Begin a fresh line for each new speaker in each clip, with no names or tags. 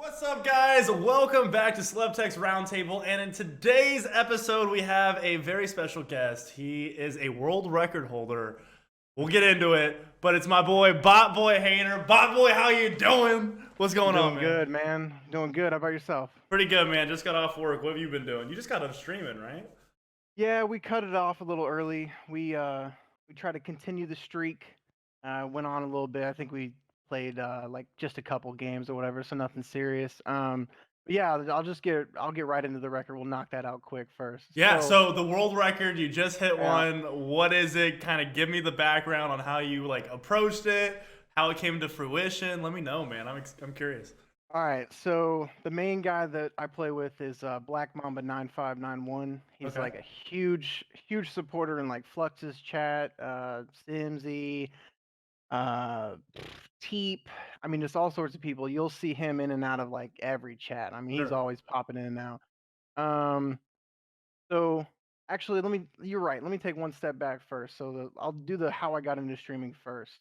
What's up, guys? Welcome back to Slevteks Roundtable, and in today's episode, we have a very special guest. He is a world record holder. We'll get into it, but it's my boy, BotBoyHaner. BotBoy, how you doing? What's going on,
Doing
man?
good, man. Doing good. How about yourself?
Pretty good, man. Just got off work. What have you been doing? You just got up streaming, right?
Yeah, we cut it off a little early. We tried to continue the streak. Went on a little bit. I think we played like just a couple games or whatever, so nothing serious. But yeah, I'll get right into the record. We'll knock that out quick first.
Yeah, so the world record, you just hit
Yeah.
one. What is it? Kind of give me the background on how you approached it, how it came to fruition. Let me know, man. I'm curious.
All right, so the main guy that I play with is Black Mamba 9591. He's
Okay.
like a huge supporter in like Flux's chat, Simsy, uh Teep. I mean, just all sorts of people. You'll see him in and out of like every chat. I mean, he's
Sure.
always popping in and out. Um, so actually, you're right. Let me take one step back first. I'll do the how I got into streaming first.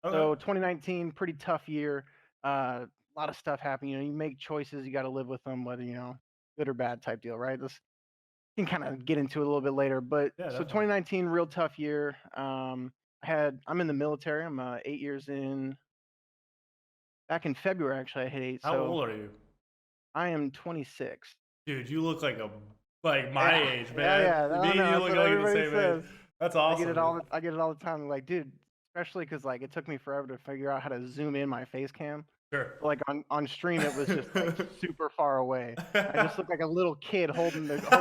Okay.
So 2019, pretty tough year. A lot of stuff happened. You make choices, you got to live with them, whether good or bad type deal, right? Let's can kind of get into it a little bit later. But
Yeah,
so
definitely.
2019, real tough year. I'm in the military. I'm 8 years in. Back in February, actually, I hit 8.
How
So
old are you?
I am 26.
Dude, you look like my
Yeah,
age,
yeah,
man.
yeah.
Me
I
and
know.
you
That's
look
what
like the
everybody
same age.
says.
That's awesome, dude.
I get it all the time. Like, dude, especially because like it took me forever to figure out how to zoom in my face cam.
Sure.
Like on stream, it was just like super far away. I just looked like a little kid holding the stick.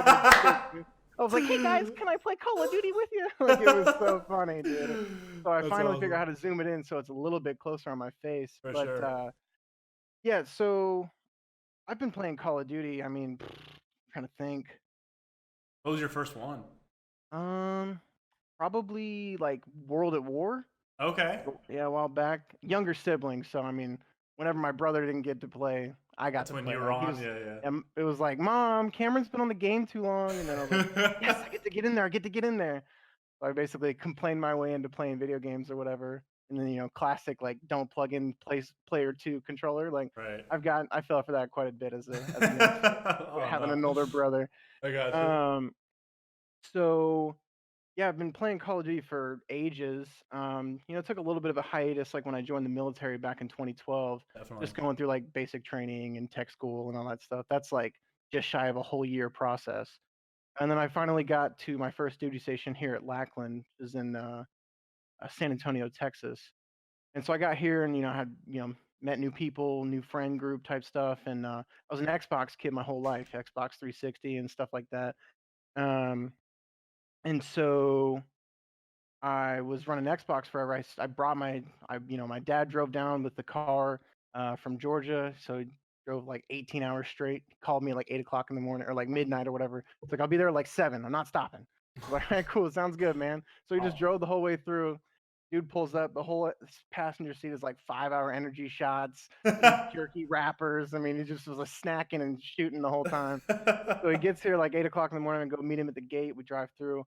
I was like, "Hey guys, can I play Call of Duty with you?" Like it was so funny, dude. So I
That's
finally figured
awesome.
out how to zoom it in so it's a little bit closer on my face.
For
But
sure.
yeah, so I've been playing Call of Duty. I mean, trying to think.
What was your first one?
Um, Probably like World at War.
Okay.
Yeah, a while back. Younger siblings, so I mean, whenever my brother didn't get to play, I got
That's
to
when
play.
you were
Like he
on.
was,
Yeah,
it was like, Mom, Cameron's been on the game too long, and then I was like, Yes,
yeah.
I get to get in there. I get to get in there. So I basically complained my way into playing video games or whatever. And then classic like don't plug in player two controller. Like
Right.
I fell for that quite a bit as an infant,
Oh
having
no.
an older brother.
I got you.
Um, so yeah, I've been playing Call of Duty for ages. It took a little bit of a hiatus, like when I joined the military back in 2012,
Definitely.
just going through like basic training and tech school and all that stuff. That's like just shy of a whole year process. And then I finally got to my first duty station here at Lackland, which is in San Antonio, Texas. And so I got here and I had met new people, new friend group type stuff, and I was an Xbox kid my whole life, Xbox 360 and stuff like that. Um, and so I was running Xbox forever. I brought my dad drove down with the car from Georgia, so he drove like 18 hours straight. He called me at like 8 o'clock in the morning or like midnight or whatever. It's like I'll be there at like 7. I'm not stopping. I was like, all right, cool, sounds good, man. So he just
Oh.
drove the whole way through. Dude pulls up, the whole passenger seat is like 5-hour energy shots, beef jerky wrappers. I mean, he just was like snacking and shooting the whole time. So he gets here like 8 o'clock in the morning and go meet him at the gate. We drive through.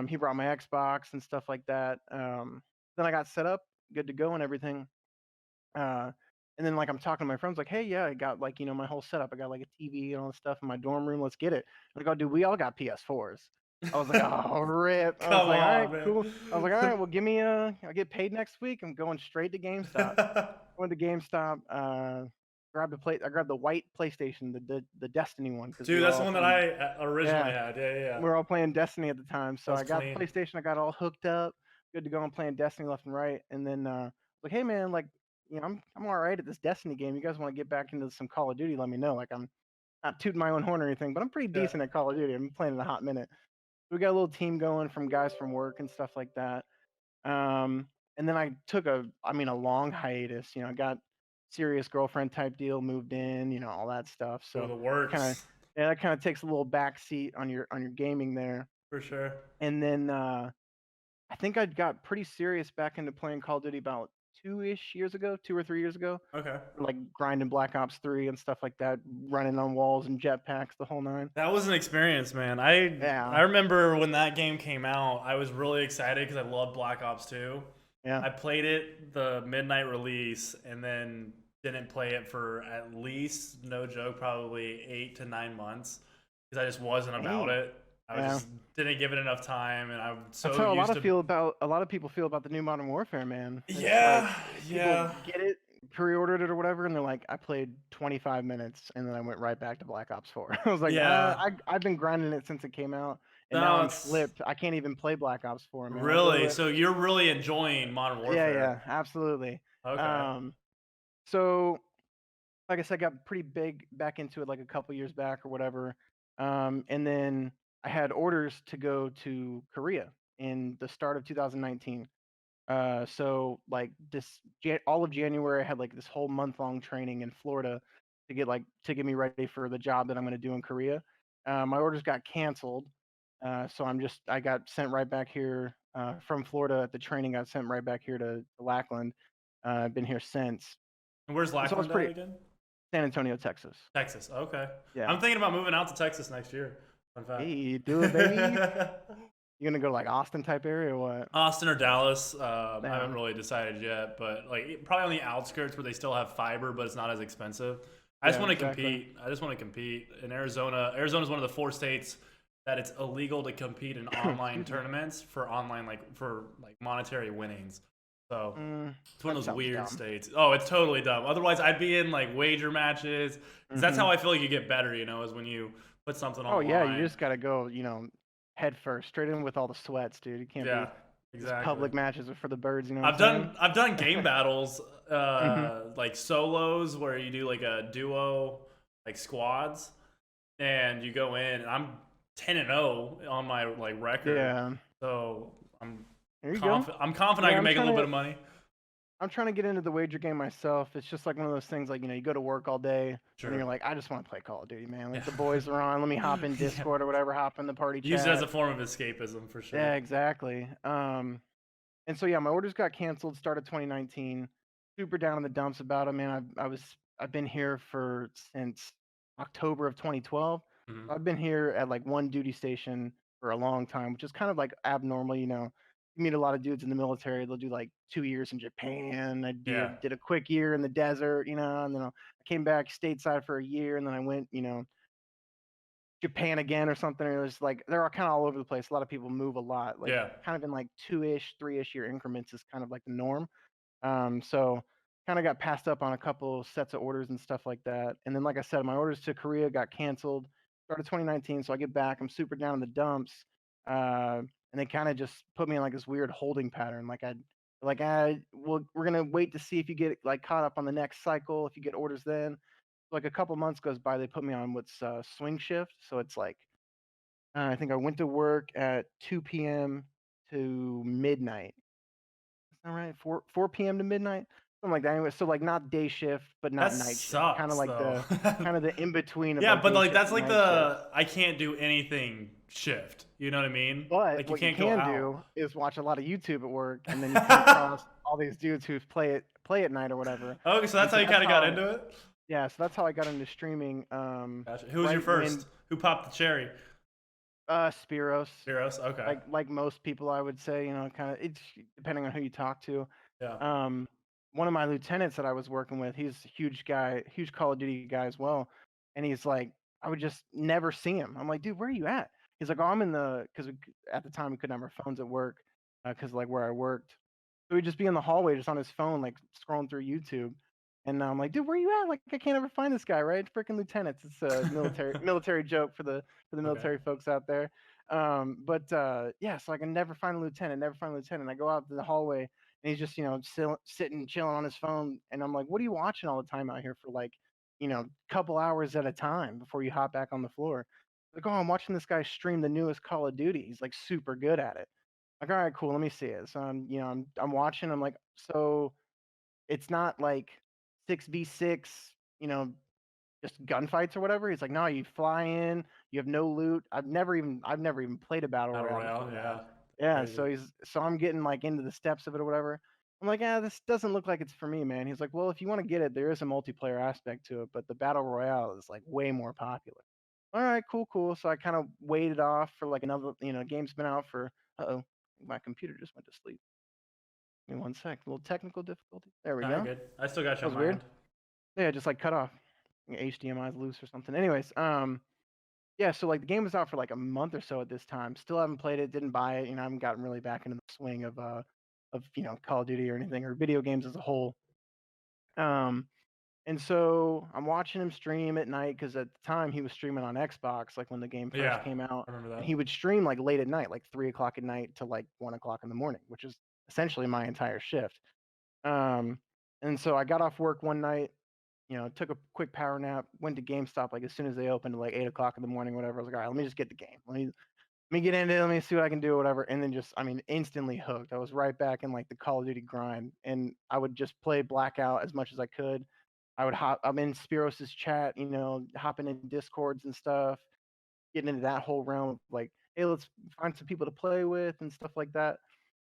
He brought my Xbox and stuff like that. Then I got set up, good to go and everything. And then like I'm talking to my friends, like, hey, yeah, I got like my whole setup. I got like a TV and all this stuff in my dorm room. Let's get it. Like, oh, dude, we all got PS4s. I was like, oh, rip. I was
Come
like, all right,
on, man.
cool. I was like, all right, well, give me I get paid next week. I'm going straight to GameStop. Went to GameStop. I grabbed the white PlayStation, the Destiny one, because we
Dude,
were
that's the
all
one that
playing.
I originally
Yeah,
had. Yeah, yeah, yeah.
we were all playing Destiny at the time. So
That's
I got the
clean.
PlayStation. I got all hooked up, good to go. I'm playing Destiny left and right. And then like, hey man, like I'm all right at this Destiny game. You guys want to get back into some Call of Duty? Let me know. Like I'm not tooting my own horn or anything, but I'm pretty
Yeah.
decent at Call of Duty. I've been playing in a hot minute. We got a little team going from guys from work and stuff like that. Um, and then I took a long hiatus. I got serious girlfriend type deal, moved in, all that stuff.
Oh,
So
the
kind of
works.
yeah, that kind of takes a little back seat on your gaming there.
For sure.
And then I think I got pretty serious back into playing Call of Duty about 2-ish years ago, 2 or 3 years ago.
Okay.
Like grinding Black Ops 3 and stuff like that, running on walls and jetpacks, the whole nine.
That was an experience, man. I
Yeah,
remember when that game came out, I was really excited because I loved Black Ops 2.
yeah,
I played it the midnight release and then didn't play it for at least, no joke, probably 8 to 9 months because I just wasn't about
Dang.
it. I
Yeah.
just didn't give it enough time, and I'm
That's
so
how
used to.
a lot of people feel about the new Modern Warfare, man. It's like
Yeah,
people
yeah.
get it, pre-ordered it or whatever, and they're like, I played 25 minutes and then I went right back to Black Ops 4. I was like,
Yeah.
I've been grinding it since it came out, and now
No,
I'm
it's
flipped. I can't even play Black Ops 4, man. I'll go
really.
to
So you're really enjoying Modern
yeah,
Warfare.
yeah, absolutely.
Okay.
Um, so like I said, I got pretty big back into it like a couple years back or whatever. And then I had orders to go to Korea in the start of 2019. So like all of January, I had like this whole month-long training in Florida to get me ready for the job that I'm going to do in Korea. My orders got canceled, so I got sent right back here from Florida at the training. Got sent right back here to Lackland. I've been here since,
And where's
and so I was
Lackland at
pretty
again?
San Antonio, Texas.
Texas. Okay.
Yeah.
I'm thinking about moving out to Texas next year. Fun
Hey, do it, baby.
fact.
You gonna go to like Austin type area or what?
Austin or Dallas. I haven't
Damn.
really decided yet, but like probably on the outskirts where they still have fiber, but it's not as expensive. I just
Yeah,
want to
exactly.
compete. I just want to compete in Arizona. Arizona is one of the 4 states that it's illegal to compete in online
Excuse me.
tournaments for monetary winnings. So it's one
That
of those
sounds
weird
dumb.
states. Oh, it's totally dumb. Otherwise, I'd be in like wager matches. 'Cause that's
Hmm.
how I feel like you get better. Is when you put something on
Oh
the
yeah, you
line.
just gotta go, head first, straight in with all the sweats, dude. It can't
Yeah,
be these
exactly.
public matches are for the birds. You know what
I've
I'm
done I've done game
saying?
battles,
Hmm.
like solos where you do like a duo, like squads, and you go in. And I'm 10-0 on my like record,
Yeah.
so I'm
There you go.
confident. I'm confident I
Yeah,
can make a little bit of money.
I'm trying to get into the wager game myself. It's just like one of those things like, you go to work all day and then
Sure.
you're like, I just want to play Call of Duty, man.
Yeah.
Like the boys are on, let me hop in
Yeah.
Discord or whatever, hop in the party
Use it as
chat.
a form of escapism for
Yeah,
sure.
exactly. And so yeah, my orders got canceled. Started 2019. Super down in the dumps about it, man. I've been here since October of 2012.
Hmm.
I've been here at like one duty station for a long time, which is kind of like abnormal. You meet a lot of dudes in the military. They'll do like 2 years in Japan.
Yeah.
Did a quick year in the desert, and then I came back stateside for a year, and then I went, Japan again or something. It was like they're kind of all over the place. A lot of people move a lot, like
Yeah.
kind of in like 2-ish, 3-ish year increments is kind of like the norm. So kind of got passed up on a couple sets of orders and stuff like that. And then, like I said, my orders to Korea got canceled. Started 2019, so I get back. I'm super down in the dumps, and they kind of just put me in like this weird holding pattern. We're gonna wait to see if you get like caught up on the next cycle. If you get orders then, like a couple months goes by, they put me on what's swing shift. So it's like I think I went to work at 2 p.m. to midnight. All right, 4 p.m. to midnight, something like that. Anyway, so like not day shift, but
That
not night shift. Kind of
sucks
like
though.
the in between of
Yeah,
like
but
day
like
shift
that's
and
like
night shift.
the I can't do anything shift. You know what I mean?
But
Like you
what you
can't go
can
out.
do is watch a lot of YouTube at work, and then you come across all these dudes who play at night or whatever.
Okay, so
And
that's how
so
you kind of got into it.
that's how I got into streaming.
Gotcha. Who was your
Right when
first? Who popped the cherry?
Spiros,
Zeros. Okay.
like most people, I would say, kind of it's depending on who you talk to.
Yeah.
Um, one of my lieutenants that I was working with, he's a huge guy, huge Call of Duty guy as well, and he's like, I would just never see him. I'm like, dude, where are you at? He's like, oh, I'm in because at the time we couldn't have our phones at work because like where I worked, so he'd just be in the hallway just on his phone, like scrolling through YouTube. And I'm like, dude, where you at? Like, I can't ever find this guy, right? Freaking lieutenants. It's a military joke for the
Okay.
military folks out there. But yeah, so I can never find a lieutenant, never find a lieutenant. I go out to the hallway and he's just, sitting, chilling on his phone. And I'm like, what are you watching all the time out here for like, couple hours at a time before you hop back on the floor? Like, oh, I'm watching this guy stream the newest Call of Duty. He's like super good at it. Like, all right, cool. Let me see it. So I'm watching. I'm like, so it's not like 6v6, you know, just gunfights or whatever. He's like, no, you fly in, you have no loot. I've never even played a battle
Battle
royale
Royale.
before that.
Yeah.
Yeah,
Crazy.
so I'm getting like into the steps of it or whatever. I'm like, yeah, this doesn't look like it's for me, man. He's like, well, if you want to get it, there is a multiplayer aspect to it, but the battle royale is like way more popular. All right, cool, cool. So I kind of waited off for like another, game's been out for. Uh-oh, my computer just went to sleep. Give me one sec. A little technical difficulty. There we
All right,
go.
good. I still got
That
you on
was
my
weird.
end.
Yeah, just like cut off. HDMI's loose or something. Anyways, yeah, so like the game was out for like a month or so at this time. Still haven't played it, didn't buy it. I haven't gotten really back into the swing of Call of Duty or anything or video games as a whole. Um, and so I'm watching him stream at night because at the time he was streaming on Xbox, like when the game first
Yeah,
came out,
I remember
and
that.
he would stream like late at night, like 3 o'clock at night to like 1 o'clock in the morning, which is essentially my entire shift. Um, and so I got off work one night, took a quick power nap, went to GameStop like as soon as they opened at like 8 o'clock in the morning, whatever. I was like, all right, let me just get the game. Let me get into it, let me see what I can do, whatever. And then just, I mean, instantly hooked. I was right back in like the Call of Duty grind. And I would just play Blackout as much as I could. I'm in Spiros's chat, hopping in Discords and stuff, getting into that whole realm of like, hey, let's find some people to play with and stuff like that.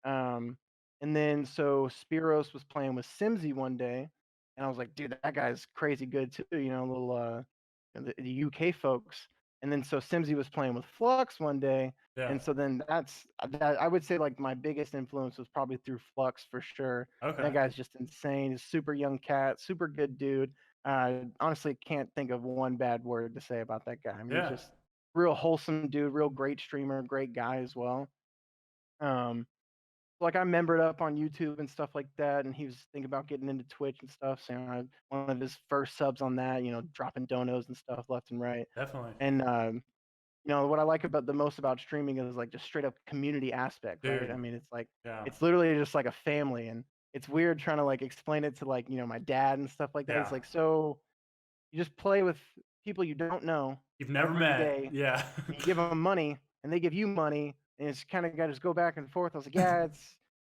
Um, and then so Spiros was playing with Simsy one day, and I was like, dude, that guy's crazy good too, little the UK folks. And then so Simsy was playing with Flux one day,
Yeah.
and so then that I would say like my biggest influence was probably through Flux for sure. And
Okay.
that guy's just insane. He's a super young cat, super good dude. Honestly, can't think of one bad word to say about that guy. I mean, he's
Yeah.
just real wholesome dude, real great streamer, great guy as well. Um, like I membered up on YouTube and stuff like that, and he was thinking about getting into Twitch and stuff. So I one of his first subs on that, dropping donos and stuff left and right.
Definitely.
And what I like about the most about streaming is like just straight up community aspect, right? I
Dude.
mean, it's like
Yeah.
it's literally just like a family, and it's weird trying to like explain it to like my dad and stuff like that.
Yeah.
He's like, so you just play with people you don't know
You've never
every
met.
day,
Yeah.
and you give them money, and they give you money, and it's kind of got to just go back and forth. I was like, yeah,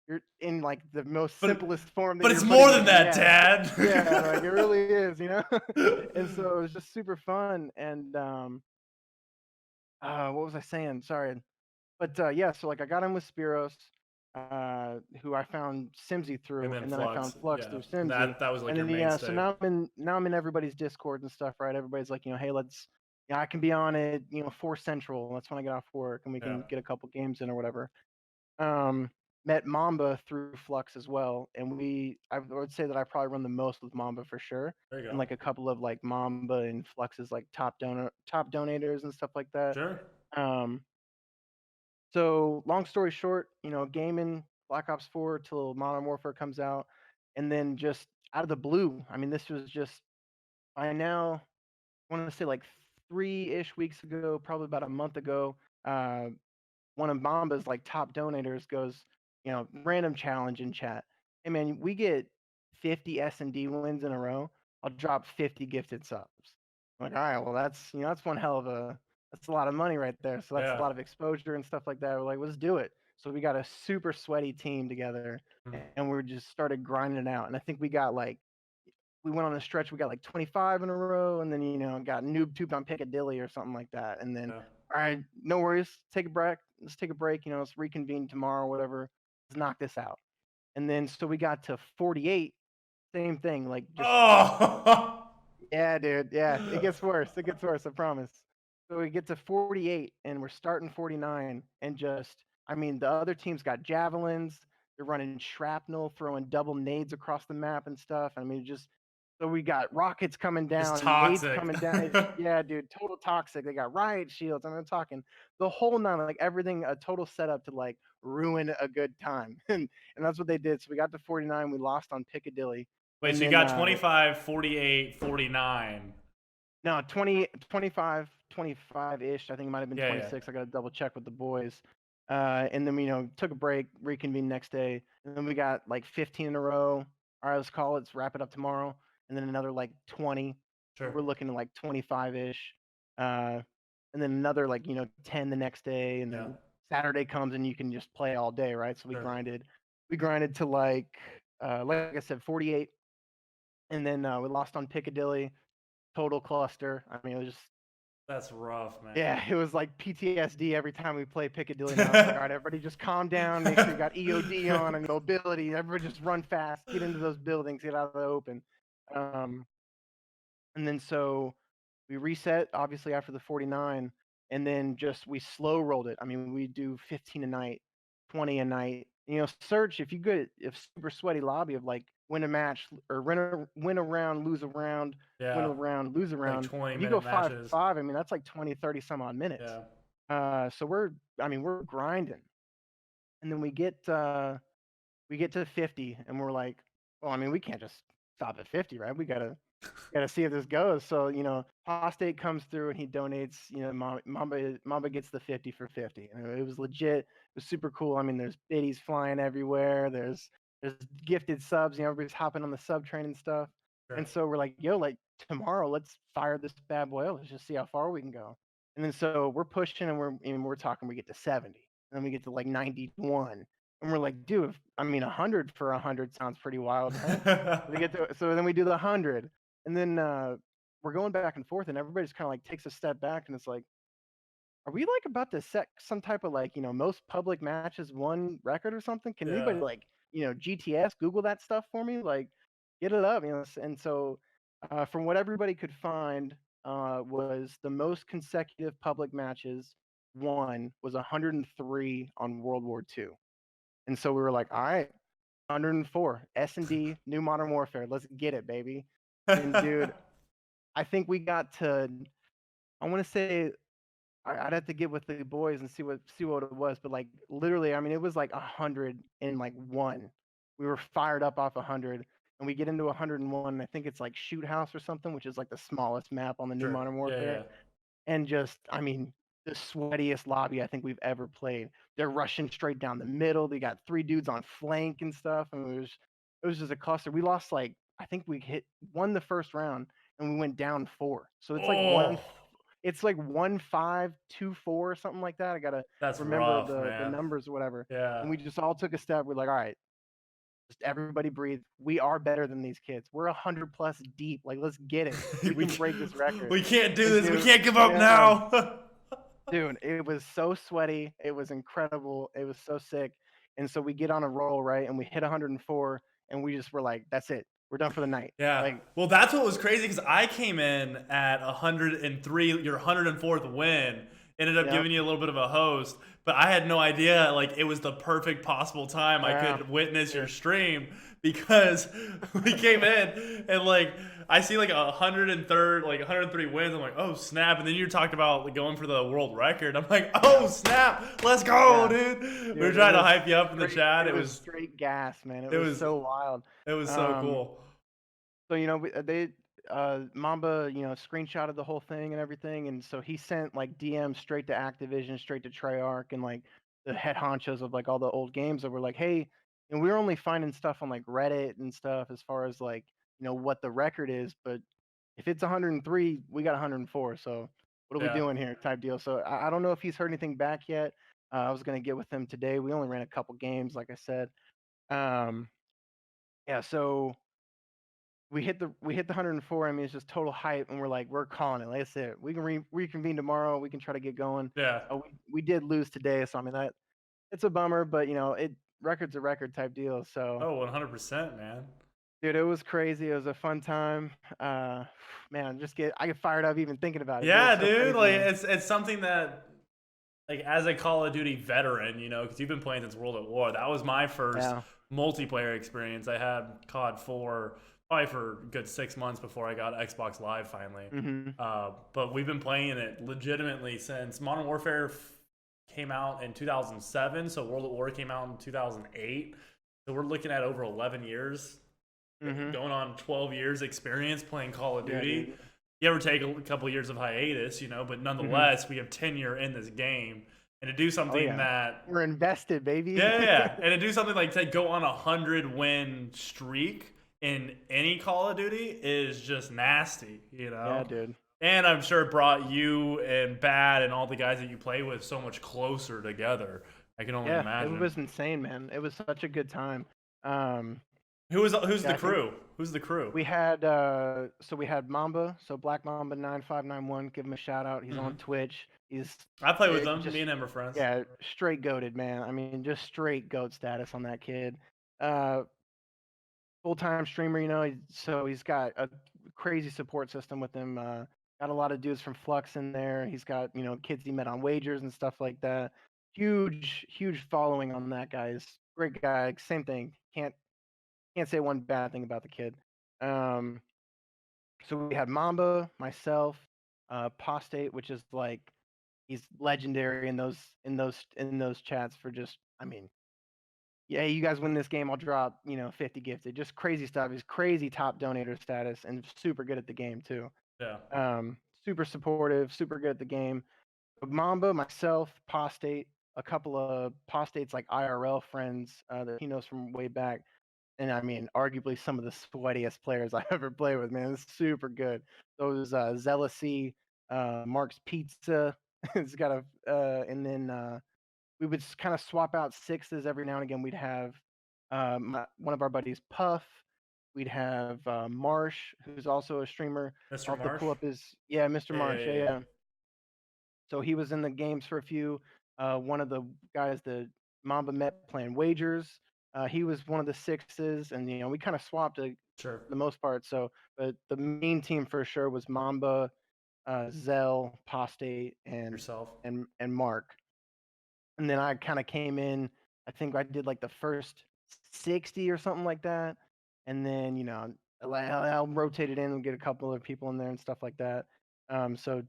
you're in like the most
but
simplest form that
but
you're
it's more
putting
than
it in.
that,
Yeah,
Dad.
yeah, like it really is. And so it was just super fun. And what was I saying? Sorry. But yeah, so like I got in with Spiros, who I found Simsy
And
through,
then
and then I found
Flux.
Flux
Yeah.
through Simsy,
That was like
and
your
then yeah, so
mainstay.
now I'm in everybody's Discord and stuff, right? Everybody's like, hey, I can be on it, 4 Central. That's when I get off work, and we
Yeah.
can get a couple games in or whatever. Um, Met Mamba through Flux as well, and I would say that I probably run the most with Mamba for sure,
There you
and
go.
like a couple of like Mamba and Flux's like top donators and stuff like that.
Sure.
Um, so long story short, gaming Black Ops 4 till Modern Warfare comes out, and then just out of the blue, I mean, this was just by now, I want to say like 3-ish weeks ago, probably about a month ago, one of Mamba's like top donators goes, random challenge in chat. Hey man, we get 50 S&D wins in a row. I'll drop 50 gifted subs. I'm like, all right, well that's one hell of that's a lot of money right there. So that's a
Yeah.
lot of exposure and stuff like that. We're like, let's do it. So we got a super sweaty team together,
Mhm.
and we just started grinding it out. And I think we went on a stretch. We got like 25 in a row, and then got noob tubed on Piccadilly or something like that. And then,
Yeah.
all right, no worries. Take a break. Let's take a break. Let's reconvene tomorrow, whatever. Let's knock this out. And then so we got to 48. Same thing. Like just
Oh.
yeah, dude. Yeah, it gets worse. It gets worse. I promise. So we get to 48, and we're starting 49, and I mean, the other team's got javelins. They're running shrapnel, throwing double nades across the map and stuff. I mean, so we got rockets coming
Just
down, nades
toxic.
coming down. Yeah, dude, total toxic. They got riot shields. I'm talking the whole nine, like everything, a total setup to like ruin a good time. And that's what they did. So we got to 49. We lost on Piccadilly.
Wait,
And
so you
then
got 25, 48, 49.
no, 25-ish. I think it might have been
Yeah, yeah.
26. I got to double check with the boys. And then we, took a break, reconvened next day. And then we got like 15 in a row. All right, let's call it. Let's wrap it up tomorrow. And then another like 20.
Sure.
We're looking at like 25-ish. And then another like, 10 the next day. And then Saturday comes and you can just play all day, right? So we
Sure.
grinded. We grinded to like I said, 48. And then we lost on Piccadilly. Total cluster. I mean, it was just
That's rough, man.
yeah, it was like PTSD every time we play Piccadilly now. It's like, all right, everybody just calm down, make sure you got EOD on and mobility. Everybody just run fast, get into those buildings, get out of the open. And then so we reset, obviously, after the 49, and then just we slow rolled it. I mean, we do 15 a night, 20 a night. Search if you get a super sweaty lobby of like win a match or win a round, lose a round, win
Yeah.
a round, lose a
Like
round. If you go
20-minute
five
matches.
five, I mean that's like 20, 30 some odd minutes.
Yeah.
So we're grinding, and then we get to 50, and we're like, well, I mean we can't just stop at 50, right? We gotta see if this goes. So State comes through and he donates. Mamba gets the 50 for 50. And it was legit. It was super cool. I mean, there's biddies flying everywhere. There's gifted subs. Everybody's hopping on the sub train and stuff.
Sure.
And so we're like, yo, like tomorrow, let's fire this bad boy up. Let's just see how far we can go. And then so we're pushing and we're talking. We get to 70, and then we get to like 91, and we're like, dude, I mean, 100 for 100 sounds pretty wild, right? So then we do the 100, and then we're going back and forth, and everybody's kind of like takes a step back, and it's like, are we like about to set some type of like most public matches won record or something? Can
Yeah.
anybody like GTS Google that stuff for me? Like, get it up, And so, from what everybody could find, was the most consecutive public matches won was 103 on World War II, and so we were like, all right, 104 S&D New Modern Warfare, let's get it, baby. And dude, I think we got to, I want to say, I'd have to get with the boys and see what it was, but like literally, I mean, it was like 101. We were fired up off 100, and we get into 101. And I think it's like Shoot House or something, which is like the smallest map on the New
Sure.
Modern
Yeah,
Warfare.
yeah.
And just, I mean, the sweatiest lobby I think we've ever played. They're rushing straight down the middle. They got 3 dudes on flank and stuff, and it was just a cluster. We lost like, I think won the first round, and we went down 4. So
Oh,
it's like 1-5-2-4 or something like that. I gotta
that's
remember
rough,
the
man.
numbers or whatever.
Yeah.
And we just all took a step. We're like, all right, just everybody breathe. We are better than these kids. We're 100 plus deep. Like, let's get it. We can break this record.
We can't do
And
this. We
dude,
can't give up
yeah,
now.
dude, it was so sweaty. It was incredible. It was so sick. And so we get on a roll, right? And we hit 104, and we just were like, that's it. We're done for the night.
Yeah.
Like,
Well, that's what was crazy because I came in at 103, your 104th win, ended up
yep.
giving you a little bit of a host, but I had no idea like it was the perfect possible time I
Yeah.
could witness your stream because we came in and like I see like 103rd, like 103 wins. I'm like, oh snap! And then you talked about like, going for the world record. I'm like, oh snap! Let's go,
Yeah.
dude. We were
Dude,
trying to hype you up in the chat.
it was straight gas, man. It
it
was
was
so wild.
it was so cool.
So they Mamba screenshotted the whole thing and everything, and so he sent like DMs straight to Activision, straight to Treyarch, and like the head honchos of like all the old games that were like, hey, and we were only finding stuff on like Reddit and stuff as far as like what the record is, but if it's 103, we got 104. So what are we
Yeah.
doing here? Type deal. So I don't know if he's heard anything back yet. I was gonna get with him today. We only ran a couple games, like I said. Um, yeah, so we hit the 104. I mean, it's just total hype, and we're calling it. Like I said, we can reconvene tomorrow. We can try to get going.
Yeah.
We did lose today, so I mean that it's a bummer, but record's a record type deal. So
Oh, 100%, man.
dude, it was crazy. It was a fun time. Man, I get fired up even thinking about it.
Yeah,
It's so
dude.
crazy,
Like
man.
it's something that like as a Call of Duty veteran, because you've been playing since World at War. That was my first
Yeah.
multiplayer experience. I had COD 4 probably for a good 6 months before I got Xbox Live finally.
Mm-hmm.
But we've been playing it legitimately since Modern Warfare came out in 2007. So World at War came out in 2008. So we're looking at over 11 years,
Mm-hmm.
going on 12 years experience playing Call of Duty.
Dude.
You ever take a couple years of hiatus, but nonetheless, we have tenure in this game. And to do something that
we're invested, baby.
yeah, and to do something like to go on 100-win streak in any Call of Duty is just nasty,
Yeah, dude.
And I'm sure it brought you and Bad and all the guys that you play with so much closer together. I can only imagine.
It was insane, man. It was such a good time.
Who's the crew? Who's the crew?
We had we had Mamba, so Black Mamba 9591. Give him a shout out. He's on Twitch.
I play with them. Me and him are friends.
Yeah, straight goated, man. I mean, just straight goat status on that kid. Full-time streamer, so he's got a crazy support system with him. Got a lot of dudes from Flux in there. He's got kids he met on wagers and stuff like that. Huge following on that, guys. Great guy. Same thing. can't say one bad thing about the kid. Um, so we had Mamba, myself, Postate, which is like he's legendary in those chats for just, I mean, yeah, you guys win this game, I'll drop 50 gifted, just crazy stuff. He's crazy top donator status and super good at the game too.
Yeah.
Super supportive, super good at the game. Mamba, myself, Postate, a couple of Postate's like IRL friends that he knows from way back. And I mean, arguably some of the sweatiest players I've ever played with, man. It's super good. Those Zealousy, Mark's Pizza. It's got and then we would kind of swap out sixes every now and again. We'd have one of our buddies, Puff. We'd have Marsh, who's also a streamer.
Mr.
I'll have to
Marsh.
pull up yeah, Mr.
Yeah, yeah,
Marsh.
yeah,
Yeah,
yeah.
yeah. So he was in the games for a few. One of the guys that Mamba met playing wagers. He was one of the sixes, and we kind of swapped for
Sure.
the most part. So, but the main team for sure was Mamba, Zell, Postate,
Yourself.
and Mark. And then I kind of came in. I think I did like the first 60 or something like that, and then I'll rotate it in and get a couple other people in there and stuff like that. So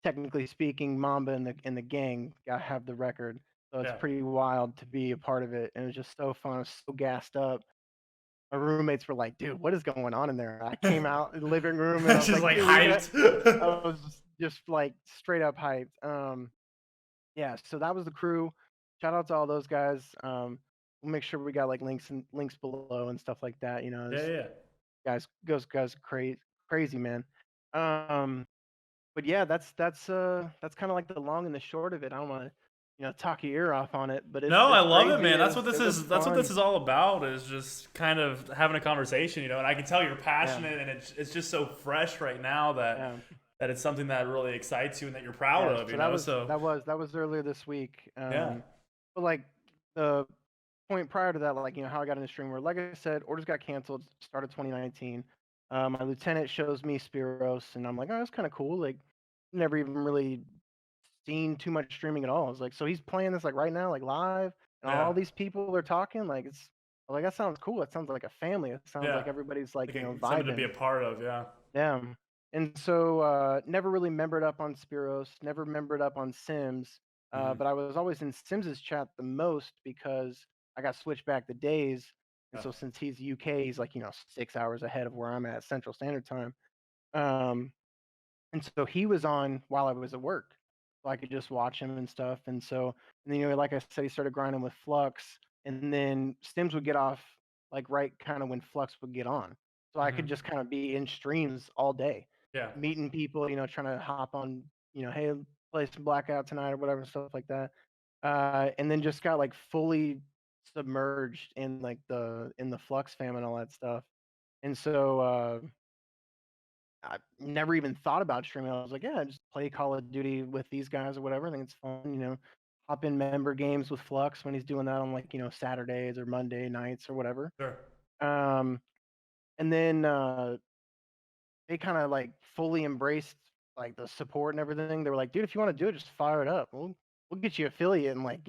technically speaking, Mamba and the gang have the record. So it's
Yeah.
pretty wild to be a part of it, and it was just so fun. I was so gassed up. My roommates were like, "Dude, what is going on in there?" I came out in the living room and I was
Just
like,
like
"Dude, I
hyped.
was just like straight up hyped." Yeah, so that was the crew. Shout out to all those guys. We'll make sure we got like links below and stuff like that.
Yeah, yeah.
Guys crazy, man. But yeah, that's kind of like the long and the short of it. I don't want to talk your ear off on it, but
No, I
it's
love it,
crazy.
man. That's what this
It was
is. That's what this
fun.
is all about. Is just kind of having a conversation, And I can tell you're
Yeah,
passionate, and it's just so fresh right now that
yeah,
that it's something that really excites you and that you're proud
yeah.
of.
So that was
So
earlier this week.
yeah.
But like the point prior to that, like how I got into streamer. Like I said, orders got canceled. Started 2019. My lieutenant shows me Spiros, and I'm like, oh, that's kind of cool. Like, never even really seen too much streaming at all. I was like, so he's playing this like right now, like live, and
Yeah.
all these people are talking. Like, I'm like, that sounds cool. It sounds like a family. It sounds
Yeah.
like everybody's like
Something to be a
vibing.
part of. Yeah.
Yeah. And so never really membered up on Spiros, never membered up on Sims.
Mhm.
But I was always in Sims's chat the most because I got switched back the days. And
Yeah.
so since he's UK, he's like, 6 hours ahead of where I'm at Central Standard Time. Um, and so he was on while I was at work. So I could just watch him and stuff. And then, like I said, he started grinding with Flux. And then Stims would get off like right kind of when Flux would get on. So I could
Mhm.
just kind of be in streams all day,
Yeah.
meeting people, trying to hop on, hey, play some Blackout tonight or whatever, stuff like that. And then just got like fully submerged in like in the Flux fam and all that stuff. And so I never even thought about streaming. I was like, yeah, just play Call of Duty with these guys or whatever. I think it's fun, hop in member games with Flux when he's doing that on like, Saturdays or Monday nights or whatever.
Sure.
Um, and then they kind of like fully embraced like the support and everything. They were like, dude, if you want to do it, just fire it up. We'll get you affiliate in like,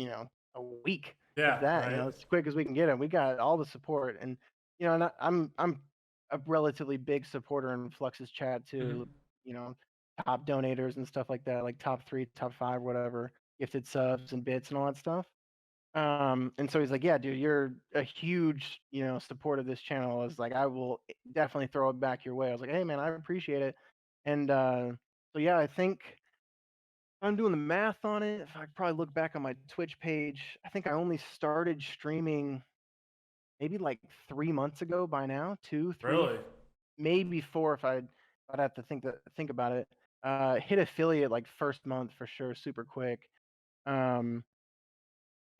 a week, if
Yeah.
that,
Right.
as quick as we can get it. We got all the support, and and I'm a relatively big supporter in Flux's chat too.
Mhm.
Top donators and stuff like that, like top 3, top 5, whatever, gifted subs and bits and all that stuff. And so he's like, yeah, dude, you're a huge, support of this channel. I was like, I will definitely throw it back your way. I was like, hey man, I appreciate it. And so yeah, I think I'm doing the math on it. If I probably look back on my Twitch page, I think I only started streaming maybe like 3 months ago by now, 2, 3,
Really.
maybe 4 if I'd have to think about it. Hit affiliate like first month for sure, super quick. Um,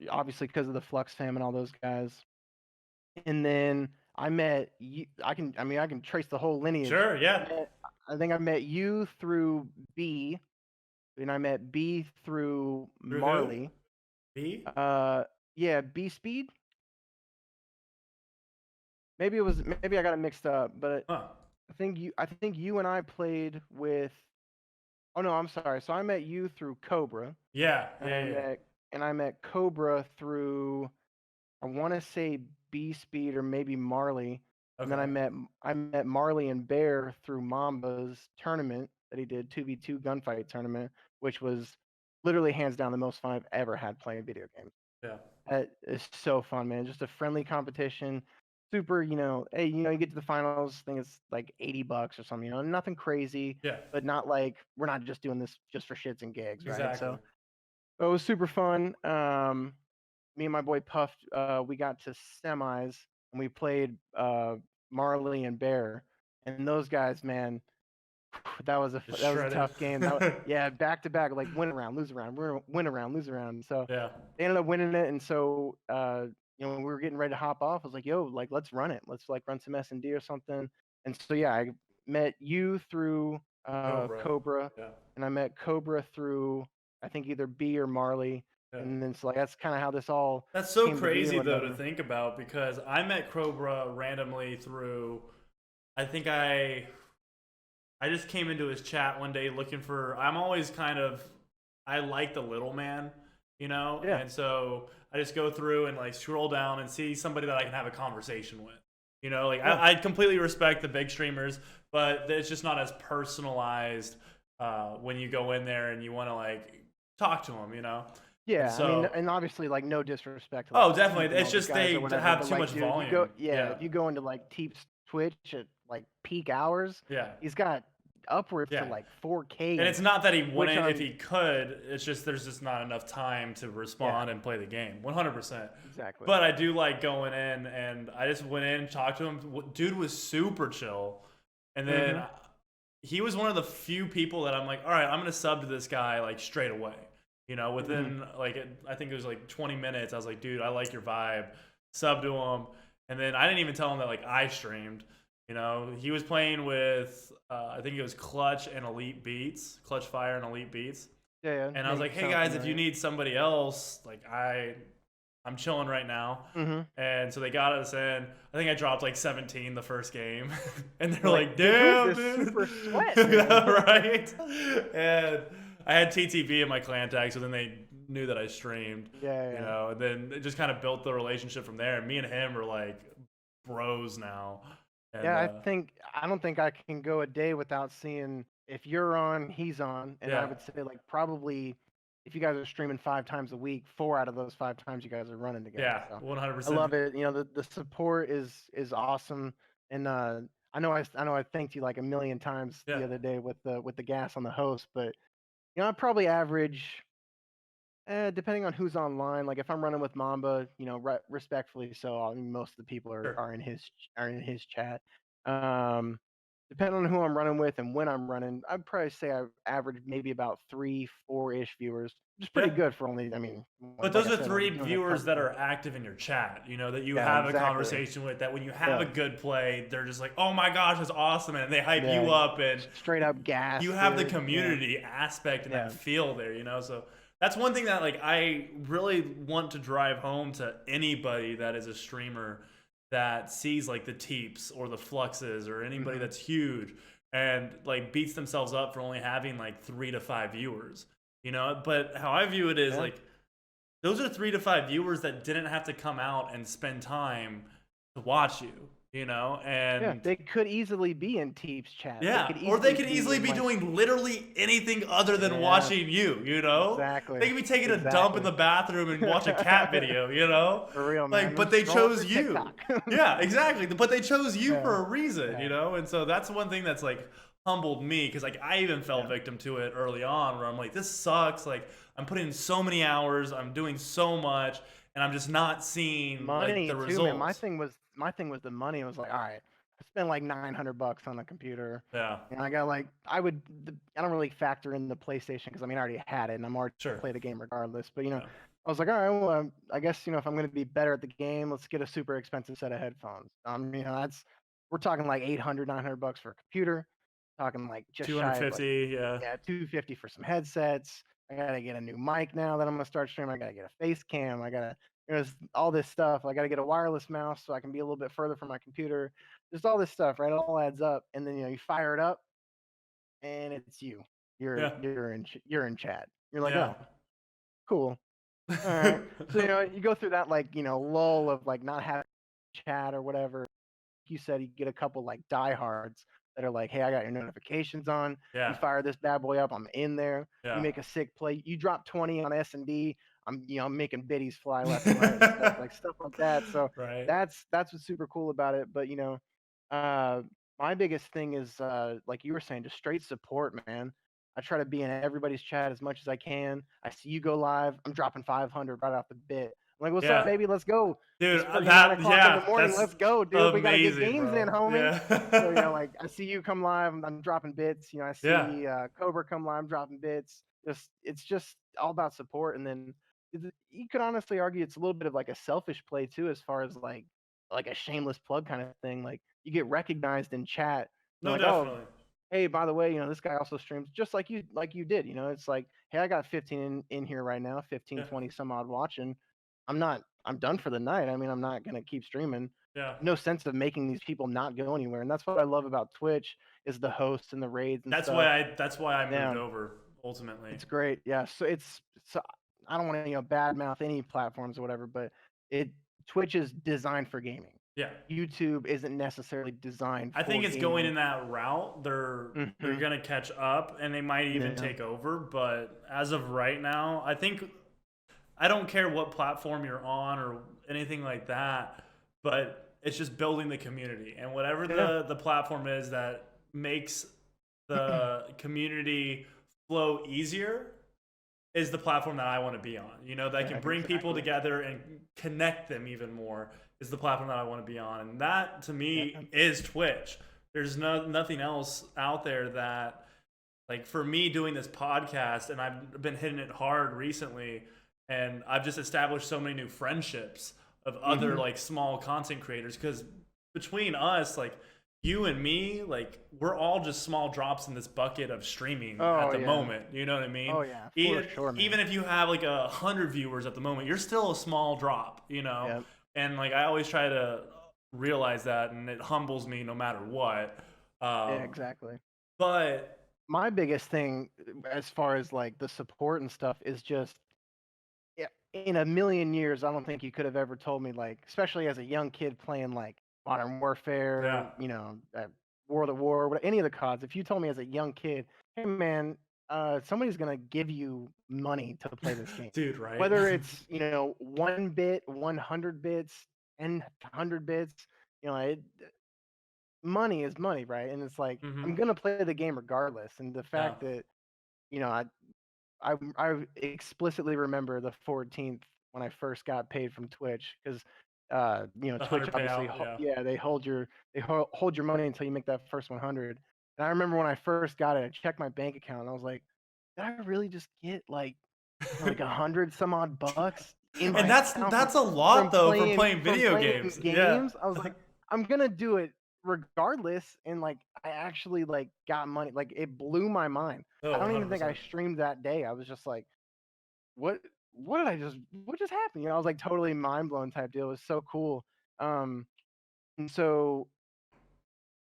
obviously because of the Flux fam and all those guys. And then I met you. I can trace the whole lineage.
Sure. Yeah.
I think I met you through B, and I met B through
Through who?
Marley.
B.
Yeah, B Speed. Maybe I got it mixed up, but
Huh.
I think you and I played with. Oh no, I'm sorry. So I met you through Cobra,
Yeah.
and
Yeah. Yeah.
I met Cobra through. I want to say B Speed or maybe Marley. And then
Okay.
I met Marley and Bear through Mamba's tournament that he did, 2v2 gunfight tournament, which was literally hands down the most fun I've ever had playing video games.
Yeah.
That is so fun, man. Just a friendly competition. Super, hey, you get to the finals, I think it's like $80 or something, nothing crazy,
Yeah.
but not like we're not just doing this just for shits and gigs, right?
Exactly.
So it was super fun. Me and my boy Puff, we got to semis and we played Marley and Bear, and those guys, man,
Just
that was a
shredded.
tough game. Yeah, back to back, like win around, lose around, win around, lose around. So
Yeah.
they ended up winning it, and so when we were getting ready to hop off, I was like, "Yo, like let's run it. Let's like run some S&D or something." And so yeah, I met you through
Cobra.
Cobra,
Yeah.
and I met Cobra through I think either B or Marley,
Yeah.
and then it's like that's kind of how this all
That's so
came to be or
crazy though to
whatever.
think about because I met Cobra randomly through. I think I just came into his chat one day looking for. I'm always kind of. I like the little man,
Yeah,
and so I just go through and like scroll down and see somebody that I can have a conversation with. Like
yeah,
I completely respect the big streamers, but it's just not as personalized when you go in there and you want to like talk to them, And
yeah. I mean,
so,
and obviously, like no disrespect to like
oh,
Teep
definitely,
and
it's
all those
just
guys or
they
whatever,
have
but
too
like,
much
dude, you go,
volume.
yeah,
Yeah,
if you go into like Teep's Twitch at like peak hours,
yeah,
he's got upwards to
yeah.
like 4K
And
in
it's
there,
not that he
which
wouldn't if
on
he could. It's just there's just not enough time to
yeah,
respond and play the game. 100%.
exactly.
But I do like going in, and I just went in, talked to him. Dude was super chill, and then
Mm-hmm.
he was one of the few people that I'm like, all right, I'm gonna sub to this guy like straight away.
Mm-hmm.
Within like I think it was like 20 minutes, I was like, dude, I like your vibe. Sub to him, and then I didn't even tell him that like I streamed. He was playing with I think it was Clutch and Elite Beats, Clutch Fire and Elite Beats.
Yeah, yeah,
And I was
name
like, hey
sounds
guys, if you
familiar.
need somebody else, like I'm chilling right now.
Mm-hmm.
And so they got us in. I think I dropped like 17 the first game. And they're
You're like,
like,
dude, who is
damn,
this
dude.
super sweat, man?
Yeah, right. And I had TTV in my clan tag, so then they knew that I streamed,
Yeah, yeah.
and then it just kind of built the relationship from there. And me and him are like bros now. And
Yeah, I don't think I can go a day without seeing if you're on, he's on, and I
yeah,
would say like probably if you guys are streaming 5 times a week, 4 out of those 5 times you guys are running together.
yeah,
So I
100%.
love it. The support is awesome, and I know I thanked you like a million times
Yeah,
the other day with the gas on the host, but I probably average. Depending on who's online, like if I'm running with Mamba, respectfully, so I mean, most of the people are,
sure.
are in his chat. Um, Depending on who I'm running with and when I'm running, I'd probably say I average maybe about 3, 4-ish viewers, which is pretty
Yeah.
good for only. I mean,
But
like
those
I
are
said,
three
only doing a
viewers
couple
that
games.
are active in your chat, that you
Yeah,
have a
exactly.
conversation with, that when you have a
Yeah,
good play, they're just like, oh my gosh, that's awesome. And they hype
yeah,
you up, and
straight up gas,
you have the
dude. Yeah,
community aspect and that
yeah.
feel there. So that's one thing that like I really want to drive home to anybody that is a streamer that sees like the Teeps or the Fluxes or anybody
Hmm.
that's huge and like beats themselves up for only having like 3 to 5 viewers. But how I view it is
Yeah.
like those are 3 to 5 viewers that didn't have to come out and spend time to watch you,
Yeah,
and
they could easily be in Teep's chat. They
yeah,
could
or they
easily
could
be
easily
in
be
like,
doing literally anything other than
yeah,
watching you. They
exactly,
could be taking a dump in
exactly.
the bathroom and watch a cat video.
For real,
Like,
man. I'm
but they
scrolling
chose
through
you.
TikTok.
Yeah, exactly. But they chose you
Yeah,
for a reason,
yeah,
and so that's one thing that's like humbled me because like I even fell
yeah.
victim to it early on where I'm like, this sucks. Like, I'm putting in so many hours, I'm doing so much, and I'm just not seeing like
Money
the
too, man.
results.
My thing was the money. It was like, all right, I spent like $900 on a computer,
Yeah,
and I got like, I don't really factor in the PlayStation because I mean I already had it, and I'm already
sure.
play the game regardless. But
Yeah,
I was like, all right, well, I guess if I'm gonna be better at the game, let's get a super expensive set of headphones. That's we're talking like 800, $900 for a computer, talking like just shy of like
250. Yeah,
yeah, 250 for some headsets. I gotta get a new mic now that I'm gonna start streaming. I gotta get a face cam. I gotta there's all this stuff. I gotta get a wireless mouse so I can be a little bit further from my computer. Just all this stuff, right? It all adds up, and then you fire it up, and it's you.
yeah,
You're in chat. You're like,
yeah.
oh, cool. All right. So you go through that like lull of like not having chat or whatever. You said, you get a couple like diehards that are like, "Hey, I got your notifications on. You
Yeah.
fire this bad boy up, I'm in there. You
Yeah.
make a sick play. You drop 20 on S&D. I'm making biddies fly left and right and stuff like that." So
Right.
that's what's super cool about it. But uh, my biggest thing is like you were saying, just straight support, man. I try to be in everybody's chat as much as I can. I see you go live, I'm dropping 500 right off the bit. I'm like, "What's up,
Yeah.
baby? Let's go.
Dude,
It's freaking 9 o'clock in the
yeah,
morning.
that's
Let's go, dude. We got to get
amazing,
games in,
bro.
homie." So,
Yeah.
like I see you come live, I'm dropping bits. I
Yeah.
see Cobra come live, I'm dropping bits. It's just all about support. And then you could honestly argue it's a little bit of like a selfish play too, as far as like a shameless plug kind of thing. Like you get recognized in chat.
No,
Like, "Oh,
definitely.
hey, by the way, this guy also streams just like you did. It's like, hey, I got 15 in here right now, 15,
Yeah.
20 some odd watching. I'm done for the night. I mean, I'm not gonna keep streaming.
Yeah.
No sense of making these people not go anywhere. And that's what I love about Twitch is the hosts and the raids and
That's
stuff.
why I moved
Yeah,
over ultimately.
it's great. Yeah. So I don't want to badmouth any platforms or whatever, but it Twitch is designed for gaming.
Yeah.
YouTube isn't necessarily designed
I
for
think it's going in
gaming.
that route. They're
Hmm.
gonna catch up and they might even
Yeah.
take over. But as of right now, I don't care what platform you're on or anything like that, but it's just building the community. And whatever
Yeah.
the platform is that makes the community flow easier is the platform that I want to be on. That can bring people
Exactly.
together and connect them even more is the platform that I want to be on. And that to me
Yeah.
is Twitch. There's nothing else out there that, like, for me doing this podcast, and I've been hitting it hard recently, and I've just established so many new friendships of other
Mhm.
like small content creators, because between us, like you and me, like we're all just small drops in this bucket of streaming at
Oh,
the
yeah.
moment. You know what I mean?
Oh, yeah, for
even,
sure, man.
even if you have like 100 viewers at the moment, you're still a small drop.
Yep.
And like I always try to realize that, and it humbles me no matter what.
Yeah,
um,
exactly.
but
My biggest thing, as far as like the support and stuff, is just, yeah, in a million years, I don't think you could have ever told me, like, especially as a young kid playing like Modern
yeah.
Warfare, World at War, any of the CODs. If you told me as a young kid, "Hey, man, somebody's gonna give you money to play this game,"
Dude, right?
whether it's 1 bit, 100 bits, and 100 bits, money is money, right? And it's like,
Hmm.
I'm gonna play the game regardless. And the
Yeah.
fact that you know, I I explicitly remember the 14th when I first got paid from Twitch because
The
Twitch
100
obviously
payout. Yeah.
yeah, they hold your money until you make that first 100. And I remember when I first got it, I checked my bank account and I was like, did I really just get like 100 some odd bucks in
And
my account
that's a
from
lot though for
playing
playing
from
video
playing
games. Yeah.
games? I was like, I'm gonna do it regardless, and like I actually like got money. Like it blew my mind.
Oh,
I don't even think I
100%.
streamed that day. I was just like, what what just happened? I was like totally mind blown type deal. It was so cool. Um and so